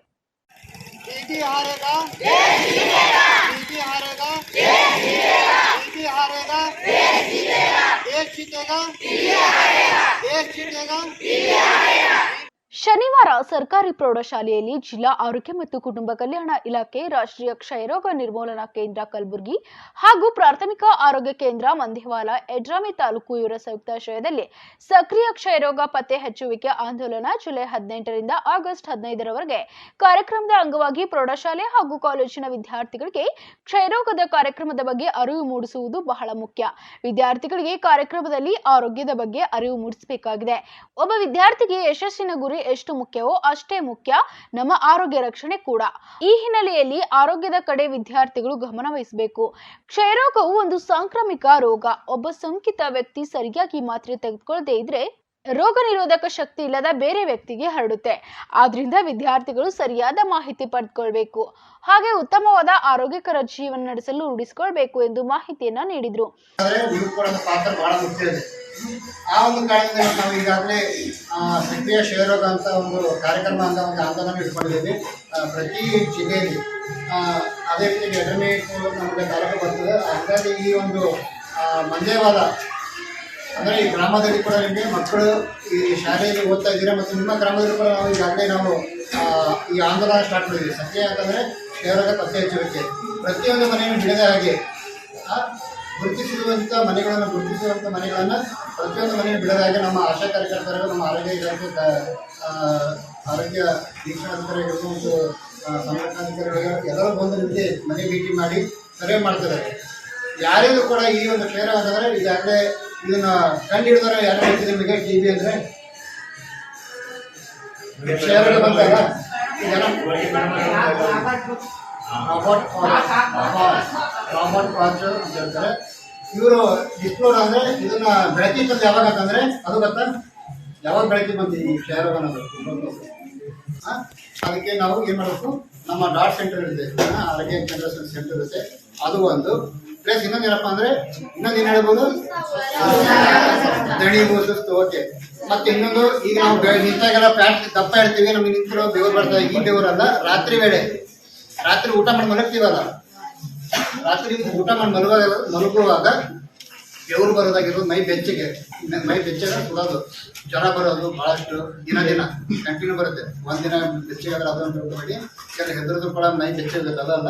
ಶನಿವಾರ ಸರ್ಕಾರಿ ಪ್ರೌಢಶಾಲೆಯಲ್ಲಿ ಜಿಲ್ಲಾ ಆರೋಗ್ಯ ಮತ್ತು ಕುಟುಂಬ ಕಲ್ಯಾಣ ಇಲಾಖೆ, ರಾಷ್ಟ್ರೀಯ ಕ್ಷಯರೋಗ ನಿರ್ಮೂಲನಾ ಕೇಂದ್ರ ಕಲಬುರಗಿ ಹಾಗೂ ಪ್ರಾಥಮಿಕ ಆರೋಗ್ಯ ಕೇಂದ್ರ ಮಂದೇವಾಲ, ಯಡ್ರಾಮಿ ತಾಲೂಕು ಇವರ ಸಂಯುಕ್ತಾಶ್ರಯದಲ್ಲಿ ಸಕ್ರಿಯ ಕ್ಷಯರೋಗ ಪತ್ತೆ ಹಚ್ಚುವಿಕೆ ಆಂದೋಲನ ಜುಲೈ 18ರಿಂದ ಆಗಸ್ಟ್ 15ರವರೆಗೆ ಕಾರ್ಯಕ್ರಮದ ಅಂಗವಾಗಿ ಪ್ರೌಢಶಾಲೆ ಹಾಗೂ ಕಾಲೇಜಿನ ವಿದ್ಯಾರ್ಥಿಗಳಿಗೆ ಕ್ಷಯರೋಗದ ಕಾರ್ಯಕ್ರಮದ ಬಗ್ಗೆ ಅರಿವು ಮೂಡಿಸುವುದು ಬಹಳ ಮುಖ್ಯ. ವಿದ್ಯಾರ್ಥಿಗಳಿಗೆ ಕಾರ್ಯಕ್ರಮದಲ್ಲಿ ಆರೋಗ್ಯದ ಬಗ್ಗೆ ಅರಿವು ಮೂಡಿಸಬೇಕಾಗಿದೆ. ಒಬ್ಬ ವಿದ್ಯಾರ್ಥಿಗೆ ಯಶಸ್ಸಿನ ಗುರಿ ಎಷ್ಟು ಮುಖ್ಯವೋ ಅಷ್ಟೇ ಮುಖ್ಯ ನಮ್ಮ ಆರೋಗ್ಯ ರಕ್ಷಣೆ ಕೂಡ. ಈ ಹಿನ್ನೆಲೆಯಲ್ಲಿ ಆರೋಗ್ಯದ ಕಡೆ ವಿದ್ಯಾರ್ಥಿಗಳು ಗಮನ ವಹಿಸಬೇಕು. ಕ್ಷಯರೋಗವು ಒಂದು ಸಾಂಕ್ರಾಮಿಕ ರೋಗ. ಒಬ್ಬ ಸೋಂಕಿತ ವ್ಯಕ್ತಿ ಸರಿಯಾಗಿ ಮಾತ್ರೆ ತೆಗೆದುಕೊಳ್ಳದೇ ಇದ್ರೆ ರೋಗ ನಿರೋಧಕ ಶಕ್ತಿ ಇಲ್ಲದ ಬೇರೆ ವ್ಯಕ್ತಿಗೆ ಹರಡುತ್ತೆ. ಆದ್ರಿಂದ ವಿದ್ಯಾರ್ಥಿಗಳು ಸರಿಯಾದ ಮಾಹಿತಿ ಪಡೆದುಕೊಳ್ಬೇಕು, ಹಾಗೆ ಉತ್ತಮವಾದ ಆರೋಗ್ಯಕರ ಜೀವನ ನಡೆಸಲು ರೂಢಿಸಿಕೊಳ್ಬೇಕು ಎಂದು ಮಾಹಿತಿಯನ್ನ ನೀಡಿದ್ರು. ಆ ಒಂದು ಕಾರಣದಿಂದ ನಾವು ಈಗಾಗಲೇ ಸಕ್ರಿಯ ಕ್ಷಯರೋಗ ಅಂತ ಒಂದು ಕಾರ್ಯಕ್ರಮ ಅಂತ ಒಂದು ಆಂದೋಲನ ಇಟ್ಕೊಂಡಿದ್ದೀವಿ ಪ್ರತಿ ಜಿಲ್ಲೆಯಲ್ಲಿ. ಅದೇ ರೀತಿ ಯಡ್ರಾಮಿ ನಮಗೆ ತಾಲೂಕು ಬರ್ತದೆ. ಹಾಗಾಗಿ ಈ ಒಂದು ಮಂದೇವಾಲ ಅಂದರೆ ಈ ಗ್ರಾಮದಲ್ಲಿ ಕೂಡ ನಿಮಗೆ ಮಕ್ಕಳು ಈ ಶಾಲೆಯಲ್ಲಿ ಓದ್ತಾ ಇದ್ದೀರಾ ಮತ್ತು ನಿಮ್ಮ ಗ್ರಾಮದಲ್ಲಿ ಕೂಡ ನಾವು ಈಗಾಗಲೇ ನಾವು ಈ ಆಂದೋಲನ ಸ್ಟಾರ್ಟ್ ಮಾಡಿದ್ದೀವಿ. ಸಕ್ರಿಯ ಅಂತಂದರೆ ಕ್ಷಯರೋಗ ಪತ್ತೆ ಹಚ್ಚುವಿಕೆ. ಪ್ರತಿಯೊಂದು ಮನೆಯನ್ನು ಹಿಡಿದ ಹಾಗೆ ಆ ಗುರುತಿಸಿರುವಂಥ ಮನೆಗಳನ್ನು ಪ್ರತಿಯೊಂದು ಮನೆಗೆ ಬಿಡೋದಾಗಿ ನಮ್ಮ ಆಶಾ ಕಾರ್ಯಕರ್ತರು, ನಮ್ಮ ಆರೋಗ್ಯ ಇಲಾಖೆ ಆರೋಗ್ಯ ವೀಕ್ಷಣಾಧಿಕಾರಿಗಳು ಮತ್ತು ಸಂರಕ್ಷಣಾಧಿಕಾರಿಗಳು ಎಲ್ಲರೂ ಬಂದು ನಿಮಗೆ ಮನೆ ಭೇಟಿ ಮಾಡಿ ಸರ್ವೆ ಮಾಡ್ತಾರೆ. ಯಾರಿಗೂ ಕೂಡ ಈ ಒಂದು ಕ್ಷೇತ್ರ ಅಂತಂದರೆ ಈಗಾಗಲೇ ಇದನ್ನ ಕಂಡು ಹಿಡಿದ್ರೆ ಯಾರು ಹೇಳ್ತಿದೆ ನಿಮಗೆ TB ಅಂದರೆ ಕ್ಷೇತ್ರ ಬಂದಾಗ ರಾಬರ್ಟ್ ಕಾಚ್ ಅಂತ ಹೇಳ್ತಾರೆ. ಇವರು ಡಿಸ್ಪ್ಲೋರ್ ಅಂದರೆ ಇದನ್ನ ಬೆಳಕಿ ತಂದು ಯಾವಾಗ ಅಂತಂದರೆ ಅದು ಗೊತ್ತಾ ಯಾವಾಗ ಬೆಳಕಿ ಬಂತು ಈ ಕ್ಷೇತ್ರ ಅನ್ನೋದು. ಅದಕ್ಕೆ ನಾವು ಏನು ಮಾಡಬೇಕು, ನಮ್ಮ ಡಾಟ್ ಸೆಂಟರ್ ಇರುತ್ತೆ, ಆರೋಗ್ಯ ಕೇಂದ್ರ ಸೆಂಟರ್ ಇರುತ್ತೆ, ಅದು ಒಂದು ಪ್ಲಸ್ ಇನ್ನೊಂದು ಏನಪ್ಪ ಅಂದರೆ ಇನ್ನೊಂದು ಏನು ಹೇಳ್ಬೋದು, ದಣಿವು ಸುಸ್ತು. ಓಕೆ. ಮತ್ತೆ ಇನ್ನೊಂದು, ಈಗ ನಾವು ನಿಂತಾಗೆಲ್ಲ ಪ್ಯಾಂಟ್ ದಪ್ಪ ಹೇಳ್ತೀವಿ, ನಮಗೆ ನಿಂತಿರೋ ಬೆವರು ಬರ್ತದೆ. ಈ ಬೆವರಲ್ಲ, ರಾತ್ರಿ ವೇಳೆ ರಾತ್ರಿ ಊಟ ಮಾಡಿ ಮಲಗ್ತೀವಲ್ಲ, ರಾತ್ರಿ ಊಟ ಮಾಡಿ ಮಲಗುವಾಗ ಬೆವರು ಬರೋದಾಗಿರೋದು, ಮೈ ಬೆಚ್ಚಗೆ ಸುಡೋದು, ಜ್ವರ ಬರೋದು ಭಾಳಷ್ಟು ದಿನ ಕಂಟಿನ್ಯೂ ಬರುತ್ತೆ. ಒಂದಿನ ಬೆಚ್ಚಗಾದ್ರೆ ಅದನ್ನು ತಿಳ್ಕೊಬೇಡಿ, ಯಾಕಂದ್ರೆ ಹೆದರೋದು ಕೂಡ ಮೈ ಬೆಚ್ಚಗೆ ಅದಲ್ಲ.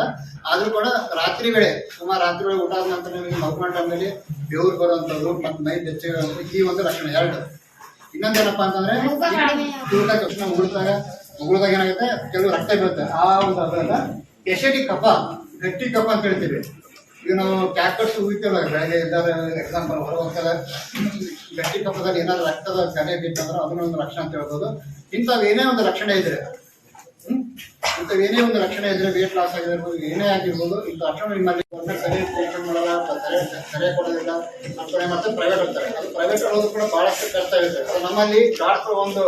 ಆದರೂ ಕೂಡ ರಾತ್ರಿ ವೇಳೆ ರಾತ್ರಿ ವೇಳೆ ಊಟ ಆದ ನಂತರ ನಿಮಗೆ ಮಲ್ಕೊಂಡ ಮೇಲೆ ಬೆವರು ಬರುವಂಥದ್ದು ಮತ್ತು ಮೈ ಬೆಚ್ಚಗೆ, ಈ ಒಂದು ಲಕ್ಷಣ ಎರಡು. ಇನ್ನೊಂದೇನಪ್ಪ ಅಂತಂದ್ರೆ ಊಟ ತಕ್ಷಣ ಉಗುಳಿದಾಗ ಏನಾಗುತ್ತೆ, ಕೆಲವು ರಕ್ತ ಬೀಳುತ್ತೆ. ಆ ಒಂದು ಅದರಿಂದ ಎಸಿಡಿಕ್ ಕಫ, ಗಟ್ಟಿ ಕಫ ಅಂತ ಹೇಳ್ತೀವಿ. ಈಗ ನಾವು ಕ್ಯಾಕರ್ಸ್ ಉಗಿತೀವಲ್ಲ ಬೆಳಗ್ಗೆ ಇದ್ದಾರೆ, ಎಕ್ಸಾಂಪಲ್ ಹೊರ ಹೋಗ್ತಾರೆ, ಗಟ್ಟಿ ಕಫದಲ್ಲಿ ಏನಾದ್ರು ರಕ್ತದ ಗನೆ ಬಿತ್ತಂದ್ರೆ ಅದನ್ನ ಒಂದು ಲಕ್ಷಣ ಅಂತ ಹೇಳ್ಬೋದು. ಇಂಥವೇನೇ ಒಂದು ಲಕ್ಷಣ ಇದ್ರೆ ವೇಟ್ ಲಾಸ್ ಆಗಿರ್ಬೋದು, ಏನೇ ಆಗಿರ್ಬೋದು, ಇಂಥ ಲಕ್ಷಣ ನಿಮ್ಮಲ್ಲಿ ಸರಿಯಾಗಿ ಟ್ರೀಟ್ಮೆಂಟ್ ಮಾಡಲ್ಲ, ಸರಿಯಾಗಿ ಕೊಡೋದಿಲ್ಲ ಅಂತ ಮತ್ತೆ ಪ್ರೈವೇಟ್ ಹೋಗ್ತಾರೆ. ಅದು ಪ್ರೈವೇಟ್ ಹೋಗೋದು ಕೂಡ ಭಾಳಷ್ಟು ಖರ್ಚು ಆಗುತ್ತೆ. ಅದು ನಮ್ಮಲ್ಲಿ ಡಾಕ್ಟರ್ ಒಂದು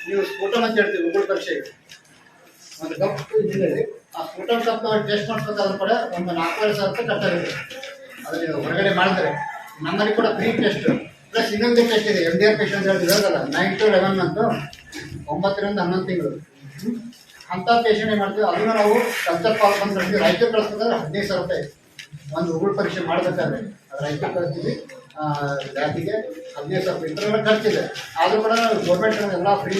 ನೀವು ಸ್ಫೋಟನ್ ಅಂತ ಹೇಳ್ತೀವಿ, ಉಗುಳು ಪರೀಕ್ಷೆಗೆ ಒಂದು ಕಪ್ ಜಿಲ್ಲೆಯಲ್ಲಿ ಆ ಸ್ಫೋಟನ್ ಕಪ್ ಟೆಸ್ಟ್ ಮಾಡಿಸ್ಬೇಕಾದ್ರೂ ಕೂಡ ಒಂದು 4,500 ಖರ್ಚಾಗುತ್ತೆ. ಅದನ್ನು ಹೊರಗಡೆ ಮಾಡಿದ್ರೆ ನಮ್ಮಲ್ಲಿ ಕೂಡ ಫ್ರೀ ಟೆಸ್ಟ್ ಪ್ಲಸ್ ಇನ್ನೊಂದು ಟೆಸ್ಟ್ ಇದೆ, MDR ಪೇಷಂಟ್ ಹೇಳ್ತಿರೋದಲ್ಲ, 9 to 11 ಅಂತ 9 ರಿಂದ 11 ತಿಂಗಳು ಅಂಥ ಪೇಷಂಟ್ ಏನು ಮಾಡ್ತೀವಿ, ಅದನ್ನು ನಾವು ಕಲ್ಚರ್ ಪಾಲ್ ಬಂದು ಕಳಿಸ್ತೀವಿ. ರಾಯಚೂರು ಕಳಿಸ್ಬೇಕಾದ್ರೆ 15,000 ರೂಪಾಯಿ ಒಂದು ಉಗುಳು ಪರೀಕ್ಷೆ ಮಾಡಬೇಕಾದ್ರೆ. ಅದು ರಾಯಚೂರು ಕಳಿಸ್ತೀವಿ, ಲ್ಯಾಬಿಗೆ 15,000 ರೂಪಾಯಿ ಇಂಥವೆಲ್ಲ ಖರ್ಚಿದೆ. ಆದರೂ ಕೂಡ ಗೌರ್ಮೆಂಟ್ ಎಲ್ಲ ಫ್ರೀ.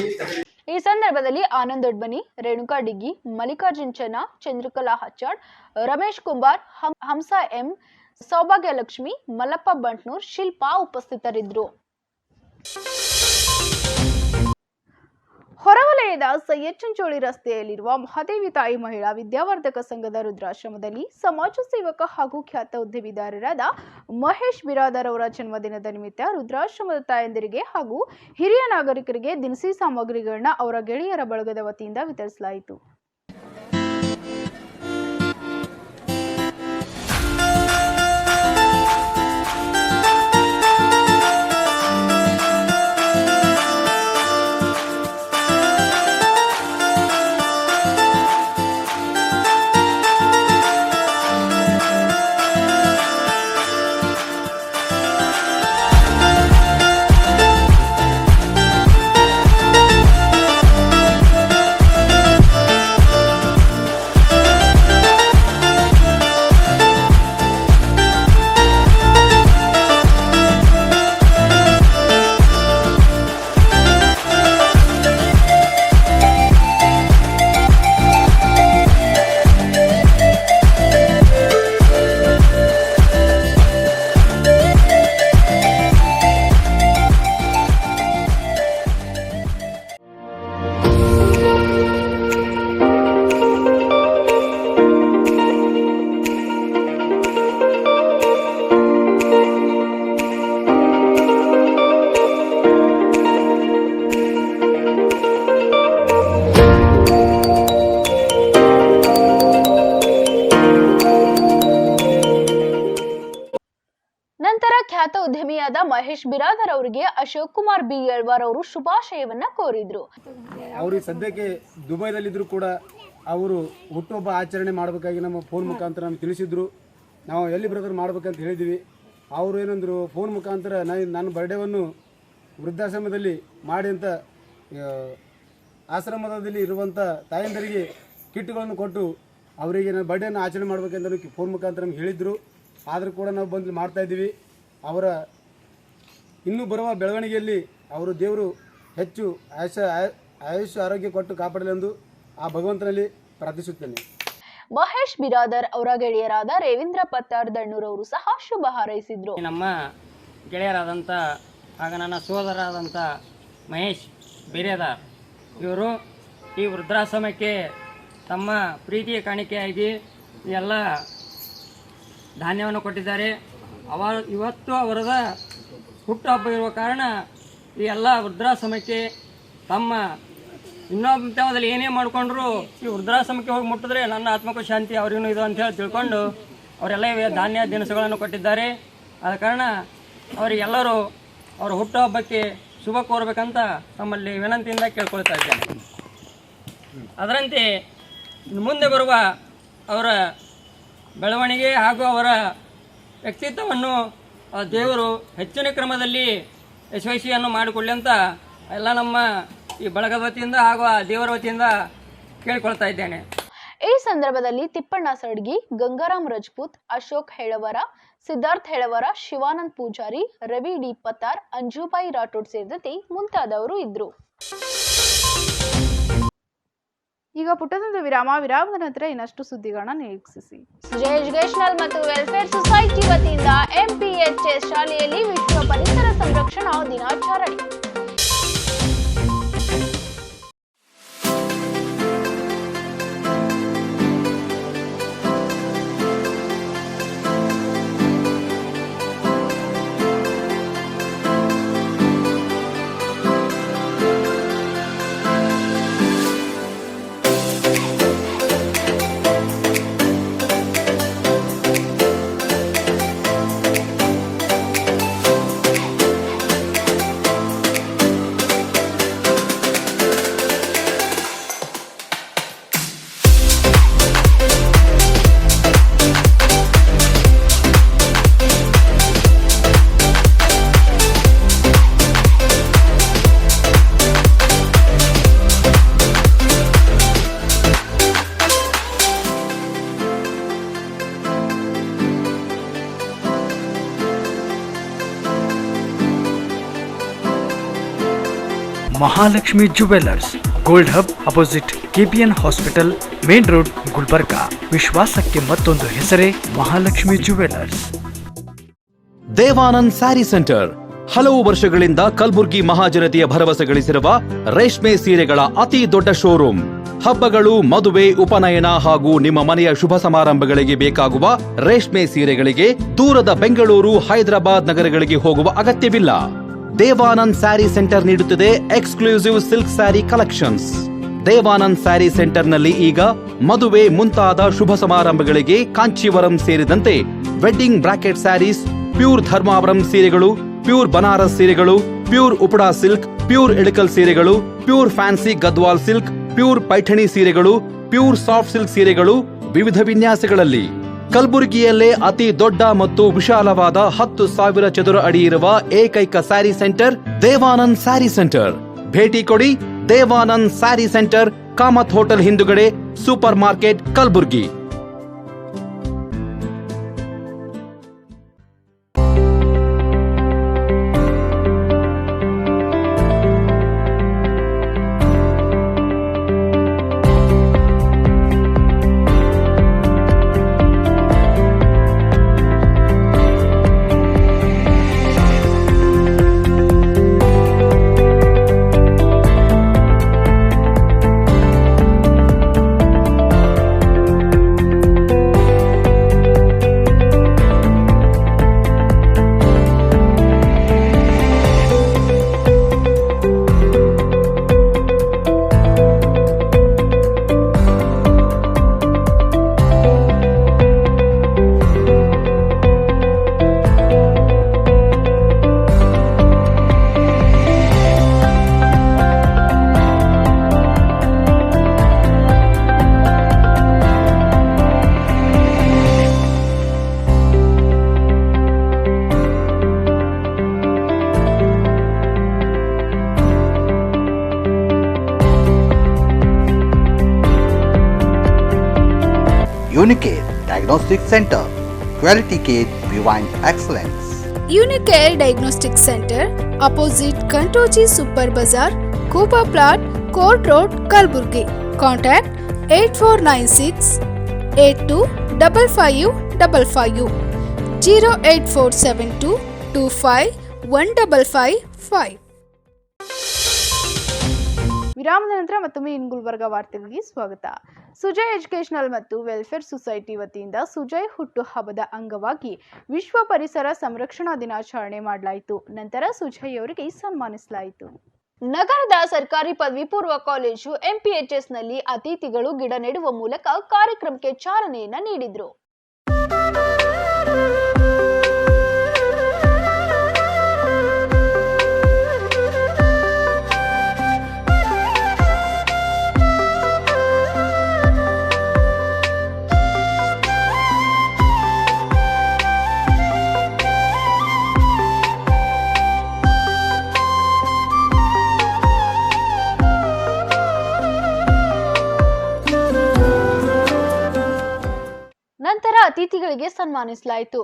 ಈ ಸಂದರ್ಭದಲ್ಲಿ ಆನಂದ್ ದೊಡ್ಮನಿ, ರೇಣುಕಾ ಡಿಗ್ಗಿ, ಮಲ್ಲಿಕಾರ್ಜುನ್ ಚೆನ್ನ, ಚಂದ್ರಕಲಾ ಹಚ್ಚಾಡ್, ರಮೇಶ್ ಕುಂಬಾರ್, ಹಂಸ ಎಂ, ಸೌಭಾಗ್ಯಲಕ್ಷ್ಮಿ, ಮಲ್ಲಪ್ಪ ಬಂಟ್ನೂರ್, ಶಿಲ್ಪಾ ಉಪಸ್ಥಿತರಿದ್ದರು. ಹೊರವಲಯದ ಸೈಯದ್ ಚಂಚೋಳಿ ರಸ್ತೆಯಲ್ಲಿರುವ ಮಹಾದೇವಿ ತಾಯಿ ಮಹಿಳಾ ವಿದ್ಯಾವರ್ಧಕ ಸಂಘದ ರುದ್ರಾಶ್ರಮದಲ್ಲಿ ಸಮಾಜ ಸೇವಕ ಹಾಗೂ ಖ್ಯಾತ ಉದ್ಯಮಿದಾರರಾದ ಮಹೇಶ್ ಬಿರಾದರ್ ಅವರ ಜನ್ಮದಿನದ ನಿಮಿತ್ತ ರುದ್ರಾಶ್ರಮದ ತಾಯಂದಿರಿಗೆ ಹಾಗೂ ಹಿರಿಯ ನಾಗರಿಕರಿಗೆ ದಿನಸಿ ಸಾಮಗ್ರಿಗಳನ್ನ ಅವರ ಗೆಳೆಯರ ಬಳಗದ ವತಿಯಿಂದ ವಿತರಿಸಲಾಯಿತು. ಖ್ಯಾತ ಉದ್ಯಮಿಯಾದ ಮಹೇಶ್ ಬಿರಾದರ್ ಅವರಿಗೆ ಅಶೋಕ್ ಕುಮಾರ್ ಬಿ ಯಳ್ವಾರ್ ಅವರು ಶುಭಾಶಯವನ್ನ ಕೋರಿದ್ರು. ಅವರು ಸದ್ಯಕ್ಕೆ ದುಬೈದಲ್ಲಿದ್ರು ಕೂಡ ಅವರು ಹುಟ್ಟುಹಬ್ಬ ಆಚರಣೆ ಮಾಡಬೇಕಾಗಿ ನಮ್ಮ ಫೋನ್ ಮುಖಾಂತರ ನಮ್ಗೆ ತಿಳಿಸಿದ್ರು. ನಾವು ಎಲ್ಲಿ ಬ್ರದರ್ ಮಾಡ್ಬೇಕಂತ ಹೇಳಿದ್ವಿ. ಅವರು ಏನಂದ್ರು, ಫೋನ್ ಮುಖಾಂತರ ನನ್ನ ಬರ್ಡೇವನ್ನು ವೃದ್ಧಾಶ್ರಮದಲ್ಲಿ ಮಾಡಿ ಅಂತ ಆಶ್ರಮದಲ್ಲಿ ಇರುವಂಥ ತಾಯಂದರಿಗೆ ಕಿಟ್ಗಳನ್ನು ಕೊಟ್ಟು ಅವರಿಗೆ ನನ್ನ ಬರ್ಡೇನ ಆಚರಣೆ ಮಾಡಬೇಕಂತ ಫೋನ್ ಮುಖಾಂತರ ನಮ್ಗೆ ಹೇಳಿದ್ರು. ಆದರೂ ಕೂಡ ನಾವು ಬಂದು ಮಾಡ್ತಾಯಿದ್ದೀವಿ. ಅವರ ಇನ್ನೂ ಬರುವ ಬೆಳವಣಿಗೆಯಲ್ಲಿ ಅವರು ದೇವರು ಹೆಚ್ಚು ಆಯುಷ್ಯ ಆರೋಗ್ಯ ಕೊಟ್ಟು ಕಾಪಾಡಲೆಂದು ಆ ಭಗವಂತನಲ್ಲಿ ಪ್ರಾರ್ಥಿಸುತ್ತೇನೆ. ಮಹೇಶ್ ಬಿರಾದರ್ ಅವರ ಗೆಳೆಯರಾದ ರೇವೇಂದ್ರ ಪತ್ತಾರ್ ದಣ್ಣೂರ್ ಅವರು ಸಹ ಶುಭ ಹಾರೈಸಿದ್ರು. ನಮ್ಮ ಗೆಳೆಯರಾದಂಥ ಆಗ ನನ್ನ ಸೋದರಾದಂಥ ಮಹೇಶ್ ಬಿರಾದರ್ ಇವರು ಈ ವೃದ್ಧಾಶ್ರಮಕ್ಕೆ ತಮ್ಮ ಪ್ರೀತಿಯ ಕಾಣಿಕೆಯಾಗಿ ಎಲ್ಲ ಧಾನ್ಯವನ್ನು ಕೊಟ್ಟಿದ್ದಾರೆ. ಇವತ್ತು ಅವರದ ಹುಟ್ಟುಹಬ್ಬ ಇರುವ ಕಾರಣ ಈ ಎಲ್ಲ ವೃದ್ಧಾಶ್ರಮಕ್ಕೆ ತಮ್ಮ ಇನ್ನೊಬ್ಬದಲ್ಲಿ ಏನೇ ಮಾಡಿಕೊಂಡ್ರು ಈ ವೃದ್ಧಾಶ್ರಮಕ್ಕೆ ಹೋಗಿ ಮುಟ್ಟಿದ್ರೆ ನನ್ನ ಆತ್ಮಕ್ಕೂ ಶಾಂತಿ ಅವ್ರಿಗೂ ಇದು ಅಂತ ಹೇಳಿ ತಿಳ್ಕೊಂಡು ಅವರೆಲ್ಲ ಧಾನ್ಯ ದಿನಸುಗಳನ್ನು ಕೊಟ್ಟಿದ್ದಾರೆ. ಆದ ಕಾರಣ ಅವರಿಗೆಲ್ಲರೂ ಅವರ ಹುಟ್ಟುಹಬ್ಬಕ್ಕೆ ಶುಭ ಕೋರಬೇಕಂತ ತಮ್ಮಲ್ಲಿ ವಿನಂತಿಯಿಂದ ಕೇಳ್ಕೊಳ್ತಾ ಇದ್ದೇನೆ. ಅದರಂತೆ ಮುಂದೆ ಬರುವ ಅವರ ಬೆಳವಣಿಗೆ ಹಾಗೂ ಅವರ ವ್ಯಕ್ತಿತ್ವವನ್ನು ದೇವರು ಹೆಚ್ಚಿನ ಕ್ರಮದಲ್ಲಿ ಯಶಸ್ವಿಯನ್ನು ಮಾಡಿಕೊಳ್ಳಿ ಅಂತ ಎಲ್ಲ ನಮ್ಮ ಈ ಬಳಗದ ವತಿಯಿಂದ ಹಾಗೂ ಆ ದೇವರ ವತಿಯಿಂದ ಕೇಳಿಕೊಳ್ತಾ ಇದ್ದೇನೆ. ಈ ಸಂದರ್ಭದಲ್ಲಿ ತಿಪ್ಪಣ್ಣ ಸಡ್ಗಿ, ಗಂಗಾರಾಮ್ ರಜಪೂತ್, ಅಶೋಕ್ ಹೇಳವರ, ಸಿದ್ಧಾರ್ಥ್ ಹೇಳವರ, ಶಿವಾನಂದ್ ಪೂಜಾರಿ, ರವಿ ಡಿ ಪತ್ತಾರ್, ಅಂಜುಬಾಯಿ ರಾಠೋಡ್ ಸೇರಿದಂತೆ ಮುಂತಾದವರು ಇದ್ರು. ಈಗ ಪುಟ್ಟದೊಂದು ವಿರಾಮದ ನಂತರ ಇನ್ನಷ್ಟು ಸುದ್ದಿಗಳನ್ನ ನಿರೀಕ್ಷಿಸಿ. ಜೆ ಎಜುಕೇಶನಲ್ ಮತ್ತು ವೆಲ್ಫೇರ್ ಸೊಸೈಟಿ ವತಿಯಿಂದ ಎಂಪಿಎಚ್ಎಸ್ ಶಾಲೆಯಲ್ಲಿ ವಿಶ್ವ ಪರಿಸರ ಸಂರಕ್ಷಣಾ ದಿನಾಚರಣೆ. Mahalakshmi jewellers, gold hub opposite KPN hospital, main road, Gulbarga. ವಿಶ್ವಾಸಕ್ಕೆ ಮತ್ತೊಂದು ಹೆಸರೇ ಮಹಾಲಕ್ಷ್ಮಿ ಜುವೆಲ್ಲರ್ಸ್. ದೇವಾನಂದ್ ಸ್ಯಾರಿ ಸೆಂಟರ್ ಹಲವು ವರ್ಷಗಳಿಂದ ಕಲಬುರ್ಗಿ ಮಹಾಜನತೆಯ ಭರವಸೆ ಗಳಿಸಿರುವ ರೇಷ್ಮೆ ಸೀರೆಗಳ ಅತಿ ದೊಡ್ಡ ಶೋರೂಮ್. ಹಬ್ಬಗಳು, ಮದುವೆ, ಉಪನಯನ ಹಾಗೂ ನಿಮ್ಮ ಮನೆಯ ಶುಭ ಸಮಾರಂಭಗಳಿಗೆ ಬೇಕಾಗುವ ರೇಷ್ಮೆ ಸೀರೆಗಳಿಗೆ ದೂರದ ಬೆಂಗಳೂರು, ಹೈದರಾಬಾದ್ ನಗರಗಳಿಗೆ ಹೋಗುವ ಅಗತ್ಯವಿಲ್ಲ. ದೇವಾನಂದ್ ಸ್ಯಾರಿ ಸೆಂಟರ್ ನೀಡುತ್ತಿದೆ exclusive silk saree collections. Devanand saree ಸೆಂಟರ್ನಲ್ಲಿ ಈಗ ಮದುವೆ ಮುಂತಾದ ಶುಭ ಸಮಾರಂಭಗಳಿಗೆ ಕಾಂಚೀವರಂ ಸೇರಿದಂತೆ wedding bracket sarees, pure Dharmavaram ಸೀರೆಗಳು, ಪ್ಯೂರ್ ಬನಾರಸ್ ಸೀರೆಗಳು, pure Uppada silk, pure Ilkal ಸೀರೆಗಳು, pure fancy Gadwal silk, pure Paithani ಸೀರೆಗಳು, ಪ್ಯೂರ್ ಸಾಫ್ಟ್ ಸಿಲ್ಕ್ ಸೀರೆಗಳು ವಿವಿಧ ವಿನ್ಯಾಸಗಳಲ್ಲಿ. ಕಲಬುರಗಿಯಲ್ಲೇ ಅತಿ ದೊಡ್ಡ ಮತ್ತು ವಿಶಾಲವಾದ 10,000 ಚದುರ ಅಡಿ ಇರುವ ಏಕೈಕ ಸ್ಯಾರಿ ಸೆಂಟರ್ ದೇವಾನಂದ್ ಸ್ಯಾರಿ ಸೆಂಟರ್. ಭೇಟಿ ಕೊಡಿ. ದೇವಾನಂದ್ ಸ್ಯಾರಿ ಸೆಂಟರ್, ಕಾಮತ್ ಹೋಟೆಲ್ ಹಿಂದುಗಡೆ, super market, Kalaburagi. Unicare Diagnostic Center, Quality Care Beyond Excellence. Unicare Diagnostic Center, opposite Kantoji Super Bazaar, Kupa Plot, Court Road, Kalburgi. Contact 8496 825555 08472 251555. ವಿರಾಮದ ನಂತರ ಮತ್ತೊಮ್ಮೆ ಇನ್ ಗುಲ್ಬರ್ಗ ವಾರ್ತೆಗಳಿಗೆ ಸ್ವಾಗತ. ಸುಜಯ್ ಎಜುಕೇಶನಲ್ ಮತ್ತು ವೆಲ್ಫೇರ್ ಸೊಸೈಟಿ ವತಿಯಿಂದ ಸುಜಯ್ ಹುಟ್ಟು ಹಬ್ಬದ ಅಂಗವಾಗಿ ವಿಶ್ವ ಪರಿಸರ ಸಂರಕ್ಷಣಾ ದಿನಾಚರಣೆ ಮಾಡಲಾಯಿತು. ನಂತರ ಸುಜಯ್ ಅವರಿಗೆ ಸನ್ಮಾನಿಸಲಾಯಿತು. ನಗರದ ಸರ್ಕಾರಿ ಪದವಿ ಪೂರ್ವ ಕಾಲೇಜು ಎಂಪಿಎಚ್ಎಸ್ನಲ್ಲಿ ಅತಿಥಿಗಳು ಗಿಡ ನೆಡುವ ಮೂಲಕ ಕಾರ್ಯಕ್ರಮಕ್ಕೆ ಚಾಲನೆಯನ್ನ ನೀಡಿದರು. ನಂತರ ಅತಿಥಿಗಳಿಗೆ ಸನ್ಮಾನಿಸಲಾಯಿತು.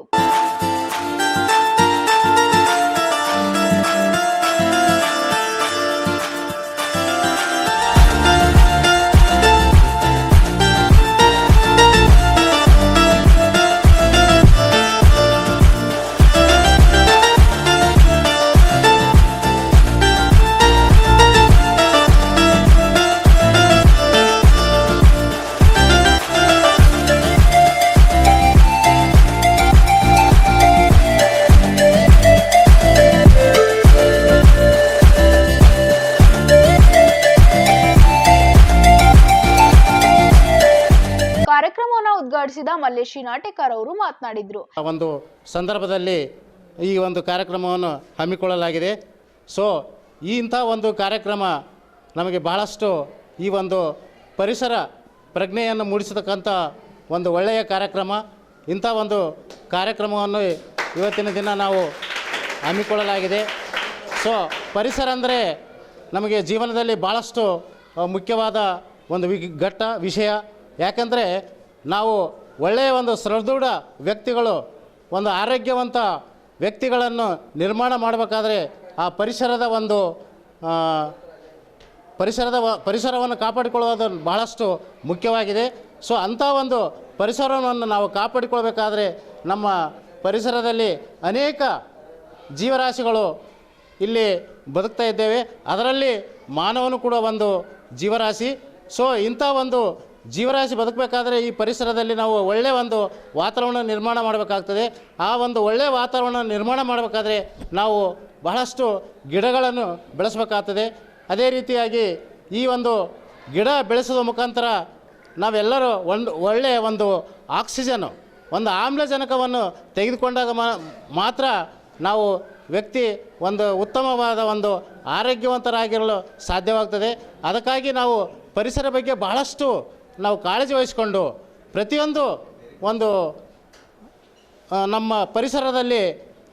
ಕಾರ್ಯಕ್ರಮವನ್ನು ಉದ್ಘಾಟಿಸಿದ ಮಲ್ಲೇಶಿ ನಾಟೆಕರ್ ಅವರು ಮಾತನಾಡಿದರು. ಒಂದು ಸಂದರ್ಭದಲ್ಲಿ ಈ ಒಂದು ಕಾರ್ಯಕ್ರಮವನ್ನು ಹಮ್ಮಿಕೊಳ್ಳಲಾಗಿದೆ. ಸೊ ಇಂಥ ಒಂದು ಕಾರ್ಯಕ್ರಮ ನಮಗೆ ಬಹಳಷ್ಟು ಈ ಒಂದು ಪರಿಸರ ಪ್ರಜ್ಞೆಯನ್ನು ಮೂಡಿಸತಕ್ಕಂಥ ಒಂದು ಒಳ್ಳೆಯ ಕಾರ್ಯಕ್ರಮ. ಇಂಥ ಒಂದು ಕಾರ್ಯಕ್ರಮವನ್ನು ಇವತ್ತಿನ ದಿನ ನಾವು ಹಮ್ಮಿಕೊಳ್ಳಲಾಗಿದೆ. ಸೊ ಪರಿಸರ ಅಂದರೆ ನಮಗೆ ಜೀವನದಲ್ಲಿ ಭಾಳಷ್ಟು ಮುಖ್ಯವಾದ ಒಂದು ವಿಷಯ. ಯಾಕಂದರೆ ನಾವು ಒಳ್ಳೆಯ ಒಂದು ಸದೃಢ ವ್ಯಕ್ತಿಗಳು, ಒಂದು ಆರೋಗ್ಯವಂತ ವ್ಯಕ್ತಿಗಳನ್ನು ನಿರ್ಮಾಣ ಮಾಡಬೇಕಾದ್ರೆ ಆ ಪರಿಸರವನ್ನು ಕಾಪಾಡಿಕೊಳ್ಳುವುದು ಬಹಳಷ್ಟು ಮುಖ್ಯವಾಗಿದೆ. ಸೊ ಅಂಥ ಒಂದು ಪರಿಸರವನ್ನು ನಾವು ಕಾಪಾಡಿಕೊಳ್ಬೇಕಾದ್ರೆ ನಮ್ಮ ಪರಿಸರದಲ್ಲಿ ಅನೇಕ ಜೀವರಾಶಿಗಳು ಇಲ್ಲಿ ಬದುಕ್ತಾ ಇದ್ದೇವೆ. ಅದರಲ್ಲಿ ಮಾನವನು ಕೂಡ ಒಂದು ಜೀವರಾಶಿ. ಸೊ ಇಂಥ ಒಂದು ಜೀವರಾಶಿ ಬದುಕಬೇಕಾದ್ರೆ ಈ ಪರಿಸರದಲ್ಲಿ ನಾವು ಒಳ್ಳೆಯ ಒಂದು ವಾತಾವರಣ ನಿರ್ಮಾಣ ಮಾಡಬೇಕಾಗ್ತದೆ. ಆ ಒಂದು ಒಳ್ಳೆಯ ವಾತಾವರಣ ನಿರ್ಮಾಣ ಮಾಡಬೇಕಾದ್ರೆ ನಾವು ಬಹಳಷ್ಟು ಗಿಡಗಳನ್ನು ಬೆಳೆಸಬೇಕಾಗ್ತದೆ. ಅದೇ ರೀತಿಯಾಗಿ ಈ ಒಂದು ಗಿಡ ಬೆಳೆಸೋದ ಮುಖಾಂತರ ನಾವೆಲ್ಲರೂ ಒಳ್ಳೆಯ ಒಂದು ಆಕ್ಸಿಜನ್ನು, ಒಂದು ಆಮ್ಲಜನಕವನ್ನು ತೆಗೆದುಕೊಂಡಾಗ ಮಾತ್ರ ನಾವು ವ್ಯಕ್ತಿ ಒಂದು ಉತ್ತಮವಾದ ಒಂದು ಆರೋಗ್ಯವಂತರಾಗಿರಲು ಸಾಧ್ಯವಾಗ್ತದೆ. ಅದಕ್ಕಾಗಿ ನಾವು ಪರಿಸರ ಬಗ್ಗೆ ಬಹಳಷ್ಟು ನಾವು ಕಾಳಜಿ ವಹಿಸಿಕೊಂಡು ಪ್ರತಿಯೊಂದು ಒಂದು ನಮ್ಮ ಪರಿಸರದಲ್ಲಿ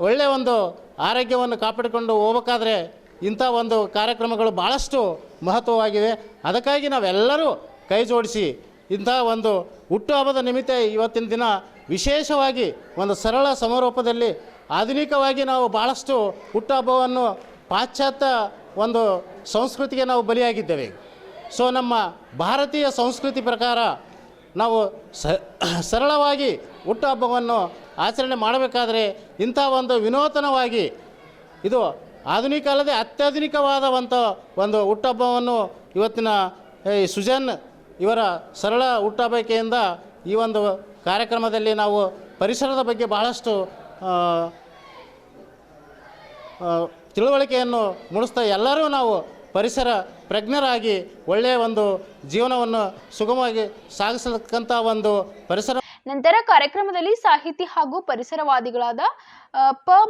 ಒಳ್ಳೆಯ ಒಂದು ಆರೋಗ್ಯವನ್ನು ಕಾಪಾಡಿಕೊಂಡು ಹೋಗಬೇಕಾದ್ರೆ ಇಂಥ ಒಂದು ಕಾರ್ಯಕ್ರಮಗಳು ಭಾಳಷ್ಟು ಮಹತ್ವವಾಗಿವೆ. ಅದಕ್ಕಾಗಿ ನಾವೆಲ್ಲರೂ ಕೈ ಜೋಡಿಸಿ ಇಂಥ ಒಂದು ಹುಟ್ಟುಹಬ್ಬದ ನಿಮಿತ್ತ ಇವತ್ತಿನ ದಿನ ವಿಶೇಷವಾಗಿ ಒಂದು ಸರಳ ಸಮಾರೋಪದಲ್ಲಿ ಆಧುನಿಕವಾಗಿ ನಾವು ಭಾಳಷ್ಟು ಹುಟ್ಟುಹಬ್ಬವನ್ನು ಪಾಶ್ಚಾತ್ಯ ಒಂದು ಸಂಸ್ಕೃತಿಗೆ ನಾವು ಬಲಿಯಾಗಿದ್ದೇವೆ. ಸೊ ನಮ್ಮ ಭಾರತೀಯ ಸಂಸ್ಕೃತಿ ಪ್ರಕಾರ ನಾವು ಸರಳವಾಗಿ ಹುಟ್ಟುಹಬ್ಬವನ್ನು ಆಚರಣೆ ಮಾಡಬೇಕಾದ್ರೆ ಇಂಥ ಒಂದು ವಿನೂತನವಾಗಿ ಇದು ಆಧುನಿಕ ಅಲ್ಲದೆ ಅತ್ಯಾಧುನಿಕವಾದಂಥ ಒಂದು ಹುಟ್ಟುಹಬ್ಬವನ್ನು ಇವತ್ತಿನ ಸುಜನ್ ಇವರ ಸರಳ ಹುಟ್ಟುಹಬ್ಬಕೆಯಿಂದ ಈ ಒಂದು ಕಾರ್ಯಕ್ರಮದಲ್ಲಿ ನಾವು ಪರಿಸರದ ಬಗ್ಗೆ ಬಹಳಷ್ಟು ತಿಳುವಳಿಕೆಯನ್ನು ಮೂಡಿಸ್ತಾ ಎಲ್ಲರೂ ನಾವು ಪರಿಸರ ಪ್ರಜ್ಞರಾಗಿ ಒಳ್ಳೆಯ ಒಂದು ಜೀವನವನ್ನು ಸುಗಮವಾಗಿ ಸಾಗಿಸತಕ್ಕಂಥ ಒಂದು ಪರಿಸರ. ನಂತರ ಕಾರ್ಯಕ್ರಮದಲ್ಲಿ ಸಾಹಿತಿ ಹಾಗೂ ಪರಿಸರವಾದಿಗಳಾದ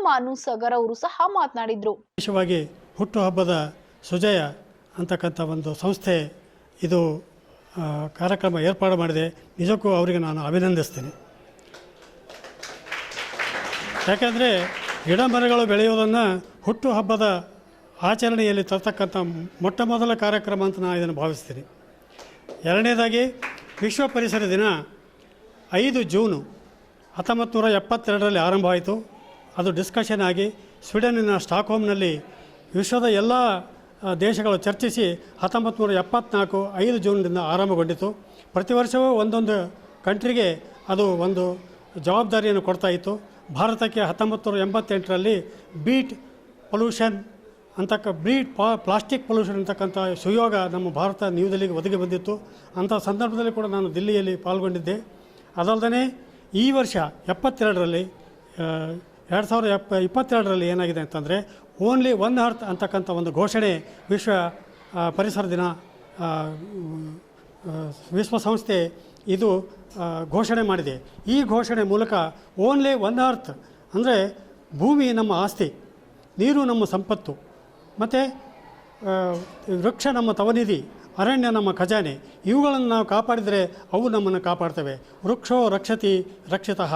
ಮಾನು ಸಗರ್ ಅವರು ಸಹ ಮಾತನಾಡಿದರು. ವಿಶೇಷವಾಗಿ ಹುಟ್ಟುಹಬ್ಬದ ಸುಜಯ ಅಂತಕ್ಕಂಥ ಒಂದು ಸಂಸ್ಥೆ ಇದು ಕಾರ್ಯಕ್ರಮ ಏರ್ಪಾಡು ಮಾಡಿದೆ. ನಿಜಕ್ಕೂ ಅವರಿಗೆ ನಾನು ಅಭಿನಂದಿಸ್ತೀನಿ. ಯಾಕೆಂದರೆ ಗಿಡ ಮರಗಳು ಬೆಳೆಯೋದನ್ನು ಹುಟ್ಟುಹಬ್ಬದ ಆಚರಣೆಯಲ್ಲಿ ತರ್ತಕ್ಕಂಥ ಮೊಟ್ಟ ಮೊದಲ ಕಾರ್ಯಕ್ರಮ ಅಂತ ನಾನು ಇದನ್ನು ಭಾವಿಸ್ತೀನಿ. ಎರಡನೇದಾಗಿ ವಿಶ್ವ ಪರಿಸರ ದಿನ 5 ಜೂನು 1972ರಲ್ಲಿ ಆರಂಭವಾಯಿತು. ಅದು ಡಿಸ್ಕಷನ್ ಆಗಿ ಸ್ವೀಡನ್ನಿನ ಸ್ಟಾಕ್ಹೋಮ್ನಲ್ಲಿ ವಿಶ್ವದ ಎಲ್ಲ ದೇಶಗಳು ಚರ್ಚಿಸಿ 1974 5 ಜೂನ್ನಿಂದ ಆರಂಭಗೊಂಡಿತು. ಪ್ರತಿ ವರ್ಷವೂ ಒಂದೊಂದು ಕಂಟ್ರಿಗೆ ಅದು ಒಂದು ಜವಾಬ್ದಾರಿಯನ್ನು ಕೊಡ್ತಾ ಇತ್ತು. ಭಾರತಕ್ಕೆ 1988ರಲ್ಲಿ ಬೀಟ್ ಪೊಲ್ಯೂಷನ್ ಪ್ಲಾಸ್ಟಿಕ್ ಪೊಲ್ಯೂಷನ್ ಅಂತಕ್ಕಂಥ ಸುಯೋಗ ನಮ್ಮ ಭಾರತ ನ್ಯೂ ದೆಹಲಿಗೆ ಒದಗಿ ಬಂದಿತ್ತು. ಅಂಥ ಸಂದರ್ಭದಲ್ಲಿ ಕೂಡ ನಾನು ದಿಲ್ಲಿಯಲ್ಲಿ ಪಾಲ್ಗೊಂಡಿದ್ದೆ. ಅದಲ್ಲದೆ ಈ ವರ್ಷ 72ರಲ್ಲಿ 2022ರಲ್ಲಿ ಏನಾಗಿದೆ ಅಂತಂದರೆ ಓನ್ಲಿ ಒನ್ ಅರ್ತ್ ಅಂತಕ್ಕಂಥ ಒಂದು ಘೋಷಣೆ ಪರಿಸರ ದಿನ ವಿಶ್ವಸಂಸ್ಥೆ ಇದು ಘೋಷಣೆ ಮಾಡಿದೆ. ಈ ಘೋಷಣೆ ಮೂಲಕ ಓನ್ಲಿ ಒನ್ ಅರ್ತ್ ಅಂದರೆ ಭೂಮಿ ನಮ್ಮ ಆಸ್ತಿ, ನೀರು ನಮ್ಮ ಸಂಪತ್ತು, ಮತ್ತು ವೃಕ್ಷ ನಮ್ಮ ತವನಿಧಿ, ಅರಣ್ಯ ನಮ್ಮ ಖಜಾನೆ. ಇವುಗಳನ್ನು ನಾವು ಕಾಪಾಡಿದರೆ ಅವು ನಮ್ಮನ್ನು ಕಾಪಾಡ್ತವೆ. ವೃಕ್ಷೋ ರಕ್ಷತಿ ರಕ್ಷಿತಃ.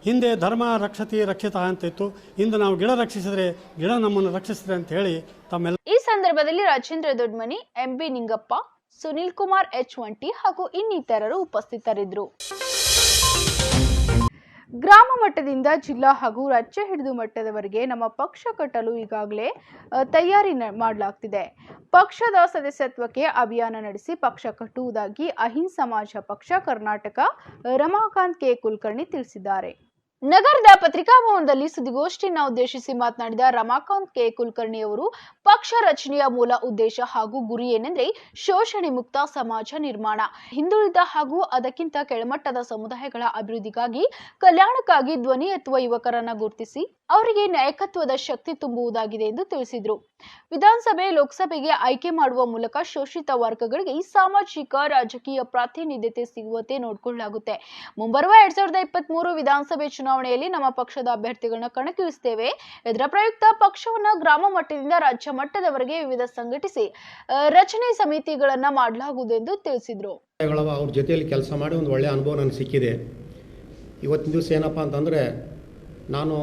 ಹಿಂದೆ ಧರ್ಮ ರಕ್ಷತಿ ರಕ್ಷಿತಃ ಅಂತ ಇತ್ತು. ಇಂದು ನಾವು ಗಿಡ ರಕ್ಷಿಸಿದರೆ ಗಿಡ ನಮ್ಮನ್ನು ರಕ್ಷಿಸಿದೆ ಅಂತ ಹೇಳಿ ತಮ್ಮೆಲ್ಲ. ಈ ಸಂದರ್ಭದಲ್ಲಿ ರಾಜೇಂದ್ರ ದೊಡ್ಮನಿ, ಎಂಬಿ ನಿಂಗಪ್ಪ, ಸುನಿಲ್ ಕುಮಾರ್ H1T ಹಾಗೂ ಇನ್ನಿತರರು ಉಪಸ್ಥಿತರಿದ್ದರು. ಗ್ರಾಮ ಮಟ್ಟದಿಂದ ಜಿಲ್ಲಾ ಹಾಗೂ ರಾಜ್ಯ ಹಿಡಿದು ಮಟ್ಟದವರೆಗೆ ನಮ್ಮ ಪಕ್ಷ ಕಟ್ಟಲು ಈಗಾಗಲೇ ತಯಾರಿ ಮಾಡಲಾಗ್ತಿದೆ. ಪಕ್ಷದ ಸದಸ್ಯತ್ವಕ್ಕೆ ಅಭಿಯಾನ ನಡೆಸಿ ಪಕ್ಷ ಕಟ್ಟುವುದಾಗಿ ಅಹಿಂದ ಸಮಾಜ ಪಕ್ಷ ಕರ್ನಾಟಕ ರಮಾಕಾಂತ್ ಕೆ ಕುಲಕರ್ಣಿ ತಿಳಿಸಿದ್ದಾರೆ. ನಗರದ ಪತ್ರಿಕಾಭವನದಲ್ಲಿ ಸುದ್ದಿಗೋಷ್ಠಿಯನ್ನು ಉದ್ದೇಶಿಸಿ ಮಾತನಾಡಿದ ರಮಾಕಾಂತ್ ಕೆ ಕುಲಕರ್ಣಿ ಅವರು, ಪಕ್ಷ ರಚನೆಯ ಮೂಲ ಉದ್ದೇಶ ಹಾಗೂ ಗುರಿ ಏನೆಂದರೆ ಶೋಷಣೆ ಮುಕ್ತ ಸಮಾಜ ನಿರ್ಮಾಣ, ಹಿಂದುಳಿದ ಹಾಗೂ ಅದಕ್ಕಿಂತ ಕೆಳಮಟ್ಟದ ಸಮುದಾಯಗಳ ಅಭಿವೃದ್ಧಿಗಾಗಿ, ಕಲ್ಯಾಣಕ್ಕಾಗಿ ಧ್ವನಿ ಎತ್ತುವ ಯುವಕರನ್ನ ಗುರುತಿಸಿ ಅವರಿಗೆ ನಾಯಕತ್ವದ ಶಕ್ತಿ ತುಂಬುವುದಾಗಿದೆ ಎಂದು ತಿಳಿಸಿದರು. ವಿಧಾನಸಭೆ, ಲೋಕಸಭೆಗೆ ಆಯ್ಕೆ ಮಾಡುವ ಮೂಲಕ ಶೋಷಿತ ವರ್ಗಗಳಿಗೆ ಸಾಮಾಜಿಕ ರಾಜಕೀಯ ಪ್ರಾತಿನಿಧ್ಯತೆ ಸಿಗುವಂತೆ ನೋಡಿಕೊಳ್ಳಲಾಗುತ್ತೆ. ಮುಂಬರುವ 2023 ವಿಧಾನಸಭೆ ಚುನಾವಣೆಯಲ್ಲಿ ನಮ್ಮ ಪಕ್ಷದ ಅಭ್ಯರ್ಥಿಗಳನ್ನ ಕಣಕ್ಕಿಳಿಸುತ್ತೇವೆ. ಇದರ ಪ್ರಯುಕ್ತ ಪಕ್ಷವನ್ನ ಗ್ರಾಮ ಮಟ್ಟದಿಂದ ರಾಜ್ಯ ಮಟ್ಟದವರೆಗೆ ವಿವಿಧ ಸಂಘಟಿಸಿ ರಚನೆ ಸಮಿತಿಗಳನ್ನ ಮಾಡಲಾಗುವುದು ಎಂದು ತಿಳಿಸಿದರು. ಅವ್ರ ಜೊತೆಯಲ್ಲಿ ಕೆಲಸ ಮಾಡಿ ಒಂದು ಒಳ್ಳೆಯ ಅನುಭವ ನನಗೆ ಸಿಕ್ಕಿದೆ. ಇವತ್ತಿನ ದಿವಸ ಏನಪ್ಪ ಅಂತಂದರೆ, ನಾನು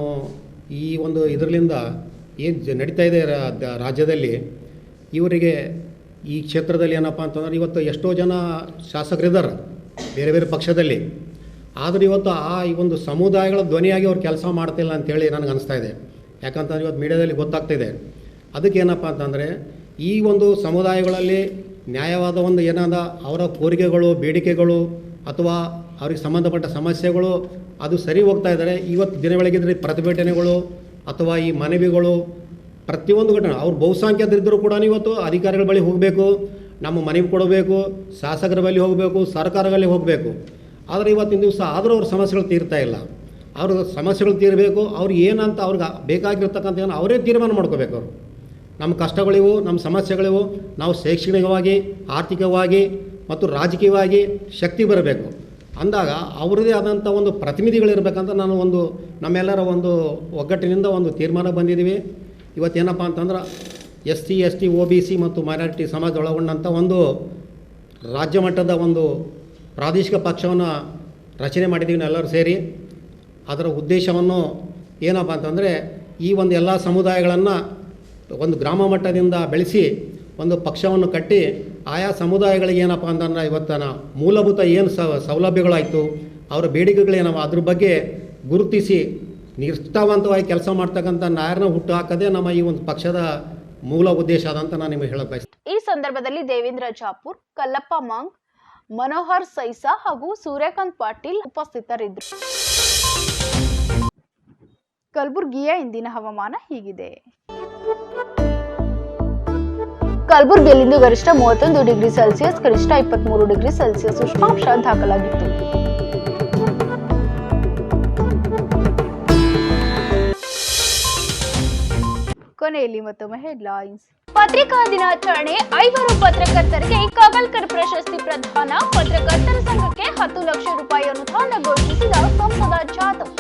ಈ ಒಂದು ಇದರಿಂದ ಏನು ನಡೀತಾ ಇದೆ ರಾಜ್ಯದಲ್ಲಿ, ಇವರಿಗೆ ಈ ಕ್ಷೇತ್ರದಲ್ಲಿ ಏನಪ್ಪ ಅಂತಂದ್ರೆ ಇವತ್ತು ಎಷ್ಟೋ ಜನ ಶಾಸಕರಿದ್ದಾರೆ ಬೇರೆ ಬೇರೆ ಪಕ್ಷದಲ್ಲಿ. ಆದರೆ ಇವತ್ತು ಈ ಒಂದು ಸಮುದಾಯಗಳ ಧ್ವನಿಯಾಗಿ ಅವ್ರು ಕೆಲಸ ಮಾಡ್ತಿಲ್ಲ ಅಂತೇಳಿ ನನಗೆ ಅನಿಸ್ತಾ ಇದೆ. ಯಾಕಂತಂದ್ರೆ ಇವತ್ತು ಮೀಡಿಯಾದಲ್ಲಿ ಗೊತ್ತಾಗ್ತಿದೆ. ಅದಕ್ಕೆ ಏನಪ್ಪ ಅಂತಂದರೆ, ಈ ಒಂದು ಸಮುದಾಯಗಳಲ್ಲಿ ನ್ಯಾಯವಾದ ಒಂದು ಏನಾದ ಅವರ ಕೋರಿಕೆಗಳು, ಬೇಡಿಕೆಗಳು ಅಥವಾ ಅವ್ರಿಗೆ ಸಂಬಂಧಪಟ್ಟ ಸಮಸ್ಯೆಗಳು ಅದು ಸರಿ ಹೋಗ್ತಾ ಇದ್ದಾರೆ. ಇವತ್ತು ದಿನ ಬೆಳಗಿದ್ರೆ ಪ್ರತಿಭಟನೆಗಳು ಅಥವಾ ಈ ಮನವಿಗಳು ಪ್ರತಿಯೊಂದು ಘಟನೆ ಅವ್ರು ಬಹುಸಂಖ್ಯಾತರಿದ್ದರೂ ಕೂಡ ಇವತ್ತು ಅಧಿಕಾರಿಗಳ ಬಳಿ ಹೋಗಬೇಕು, ನಮ್ಮ ಮನವಿ ಕೊಡಬೇಕು, ಶಾಸಕರ ಬಳಿ ಹೋಗಬೇಕು, ಸರ್ಕಾರಗಳಲ್ಲಿ ಹೋಗಬೇಕು. ಆದರೆ ಇವತ್ತಿನ ದಿವಸ ಆದರೂ ಅವ್ರ ಸಮಸ್ಯೆಗಳು ತೀರ್ತಾ ಇಲ್ಲ. ಅವ್ರ ಸಮಸ್ಯೆಗಳು ತೀರಬೇಕು. ಅವ್ರು ಏನಂತ ಅವ್ರಿಗೆ ಬೇಕಾಗಿರ್ತಕ್ಕಂಥ ಏನೋ ಅವರೇ ತೀರ್ಮಾನ ಮಾಡ್ಕೋಬೇಕು. ಅವರು ನಮ್ಮ ಕಷ್ಟಗಳಿವು, ನಮ್ಮ ಸಮಸ್ಯೆಗಳಿವು, ನಾವು ಶೈಕ್ಷಣಿಕವಾಗಿ, ಆರ್ಥಿಕವಾಗಿ ಮತ್ತು ರಾಜಕೀಯವಾಗಿ ಶಕ್ತಿ ಬರಬೇಕು ಅಂದಾಗ ಅವರದೇ ಆದಂಥ ಒಂದು ಪ್ರತಿನಿಧಿಗಳಿರಬೇಕಂತ ನಾನು ನಮ್ಮೆಲ್ಲರ ಒಂದು ಒಗ್ಗಟ್ಟಿನಿಂದ ಒಂದು ತೀರ್ಮಾನ ಬಂದಿದ್ದೀವಿ. ಇವತ್ತೇನಪ್ಪ ಅಂತಂದ್ರೆ SC, ST, OBC ಮತ್ತು ಮೈನಾರಿಟಿ ಸಮಾಜ ಒಳಗೊಂಡಂಥ ಒಂದು ರಾಜ್ಯ ಮಟ್ಟದ ಒಂದು ಪ್ರಾದೇಶಿಕ ಪಕ್ಷವನ್ನು ರಚನೆ ಮಾಡಿದ್ದೀವಿ ಎಲ್ಲರೂ ಸೇರಿ. ಅದರ ಉದ್ದೇಶವನ್ನು ಏನಪ್ಪ ಅಂತಂದರೆ, ಈ ಒಂದು ಎಲ್ಲ ಸಮುದಾಯಗಳನ್ನು ಒಂದು ಗ್ರಾಮ ಮಟ್ಟದಿಂದ ಬೆಳೆಸಿ ಒಂದು ಪಕ್ಷವನ್ನು ಕಟ್ಟಿ ಆಯಾ ಸಮುದಾಯಗಳಿಗೆ ಏನಪ್ಪ ಅಂತಂದ್ರೆ ಇವತ್ತಿನ ಮೂಲಭೂತ ಏನು ಸೌಲಭ್ಯಗಳಾಯಿತು, ಅವರ ಬೇಡಿಕೆಗಳೇನವ ಅದ್ರ ಬಗ್ಗೆ ಗುರುತಿಸಿ ನಿಷ್ಠಾವಂತವಾಗಿ ಕೆಲಸ ಮಾಡ್ತಕ್ಕಂಥ ನಾಯರನ್ನ ಹುಟ್ಟು ಹಾಕೋದೇ ನಮ್ಮ ಈ ಒಂದು ಪಕ್ಷದ ಮೂಲ ಉದ್ದೇಶ ಅದಂತ ನಾನು ನಿಮಗೆ ಹೇಳಕ್ ಬಯಸ್ತೀನಿ. ಈ ಸಂದರ್ಭದಲ್ಲಿ ದೇವೇಂದ್ರ ಜಾಪೂರ್, ಕಲ್ಲಪ್ಪ ಮಾಂಗ್, ಮನೋಹರ್ ಸೈಸಾ ಹಾಗೂ ಸೂರ್ಯಕಾಂತ್ ಪಾಟೀಲ್ ಉಪಸ್ಥಿತರಿದ್ದರು. ಕಲಬುರಗಿಯ ಇಂದಿನ ಹವಾಮಾನ ಹೀಗಿದೆ. ಕಲಬುರಗಿಯಲ್ಲಿಂದು ಗರಿಷ್ಠ 31 ಡಿಗ್ರಿ ಸೆಲ್ಸಿಯಸ್, ಕನಿಷ್ಠ 23 ಡಿಗ್ರಿ ಸೆಲ್ಸಿಯಸ್ ಉಷ್ಣಾಂಶ ದಾಖಲಾಗಿತ್ತು. ಕೊನೆಯಲ್ಲಿ ಮತ್ತೊಮ್ಮೆ ಹೆಡ್ಲೈನ್ಸ್. ಪತ್ರಿಕಾ ದಿನಾಚರಣೆ, 5 ಪತ್ರಕರ್ತರಿಗೆ ಕವಲ್ಕರ್ ಪ್ರಶಸ್ತಿ ಪ್ರದಾನ, ಪತ್ರಕರ್ತರ ಸಂಘಕ್ಕೆ 10 ಲಕ್ಷ ರೂಪಾಯಿ ಅನುದಾನ ಘೋಷಿಸಿದ ಸಂಸದ ಜಾಧವ್.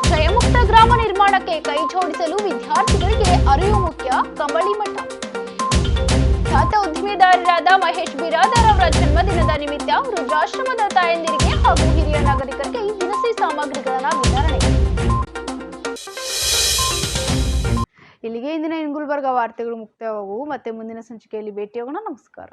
ಕ್ಷಯಮುಕ್ತ ಗ್ರಾಮ ನಿರ್ಮಾಣಕ್ಕೆ ಕೈ ಜೋಡಿಸಲು ವಿದ್ಯಾರ್ಥಿಗಳಿಗೆ ಅರಿವು ಮುಖ್ಯ, ಕಂಬಳಿ ಮಠ. ಖ್ಯಾತ ಉದ್ದಿಮೆದಾರರಾದ ಮಹೇಶ್ ಬಿರಾದರ್ ಅವರ ಜನ್ಮದಿನದ ನಿಮಿತ್ತ ವೃದ್ಧಾಶ್ರಮದ ತಾಯಂದಿರಿಗೆ ಹಾಗೂ ಹಿರಿಯ ನಾಗರಿಕರಿಗೆ ದಿನಸಿ ಸಾಮಗ್ರಿಗಳ ವಿತರಣೆ. ಇಲ್ಲಿಗೆ ಇಂದಿನ ಗುಲ್ಬರ್ಗ ವಾರ್ತೆಗಳು ಮುಕ್ತಾಯವಾಗುವು. ಮತ್ತೆ ಮುಂದಿನ ಸಂಚಿಕೆಯಲ್ಲಿ ಭೇಟಿಯಾಗೋಣ. ನಮಸ್ಕಾರ.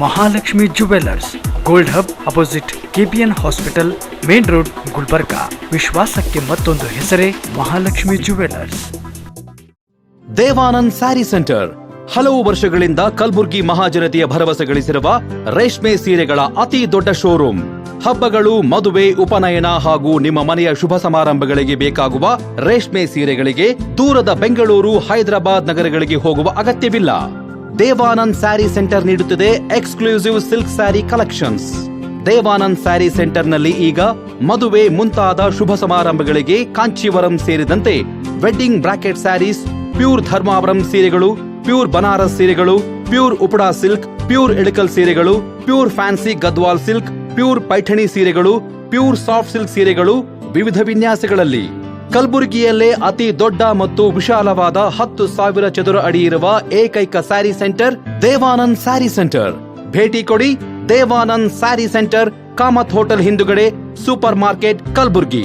Mahalakshmi jewellers, gold hub opposite KPN hospital, main road, Gulbarga. ವಿಶ್ವಾಸಕ್ಕೆ ಮತ್ತೊಂದು ಹೆಸರೇ ಮಹಾಲಕ್ಷ್ಮಿ ಜುವೆಲ್ಲರ್ಸ್. ದೇವಾನಂದ್ ಸ್ಯಾರಿ ಸೆಂಟರ್ ಹಲವು ವರ್ಷಗಳಿಂದ ಕಲಬುರ್ಗಿ ಮಹಾಜನತೆಯ ಭರವಸೆ ಗಳಿಸಿರುವ ರೇಷ್ಮೆ ಸೀರೆಗಳ ಅತಿ ದೊಡ್ಡ ಶೋರೂಮ್. ಹಬ್ಬಗಳು, ಮದುವೆ, ಉಪನಯನ ಹಾಗೂ ನಿಮ್ಮ ಮನೆಯ ಶುಭ ಸಮಾರಂಭಗಳಿಗೆ ಬೇಕಾಗುವ ರೇಷ್ಮೆ ಸೀರೆಗಳಿಗೆ ದೂರದ ಬೆಂಗಳೂರು, ಹೈದರಾಬಾದ್ ನಗರಗಳಿಗೆ ಹೋಗುವ ಅಗತ್ಯವಿಲ್ಲ. ದೇವಾನಂದ್ ಸ್ಯಾರಿ ಸೆಂಟರ್ ನೀಡುತ್ತಿದೆ exclusive silk saree collections. Devanand saree ಸೆಂಟರ್ನಲ್ಲಿ ಈಗ ಮದುವೆ ಮುಂತಾದ ಶುಭ ಸಮಾರಂಭಗಳಿಗೆ ಕಾಂಚೀವರಂ ಸೇರಿದಂತೆ wedding bracket sarees, pure Dharmavaram ಸೀರೆಗಳು, ಪ್ಯೂರ್ ಬನಾರಸ್ ಸೀರೆಗಳು, pure Uppada silk, pure Ilkal ಸೀರೆಗಳು, pure fancy Gadwal silk, pure Paithani ಸೀರೆಗಳು, ಪ್ಯೂರ್ ಸಾಫ್ಟ್ ಸಿಲ್ಕ್ ಸೀರೆಗಳು ವಿವಿಧ ವಿನ್ಯಾಸಗಳಲ್ಲಿ. ಕಲಬುರಗಿಯಲ್ಲೇ ಅತಿ ದೊಡ್ಡ ಮತ್ತು ವಿಶಾಲವಾದ 10,000 ಚದುರ ಅಡಿ ಇರುವ ಏಕೈಕ ಸ್ಯಾರಿ ಸೆಂಟರ್ ದೇವಾನಂದ್ ಸ್ಯಾರಿ ಸೆಂಟರ್. ಭೇಟಿ ಕೊಡಿ. ದೇವಾನಂದ್ ಸ್ಯಾರಿ ಸೆಂಟರ್, ಕಾಮತ್ ಹೋಟೆಲ್ ಹಿಂದುಗಡೆ, ಸೂಪರ್ ಮಾರ್ಕೆಟ್, ಕಲಬುರ್ಗಿ.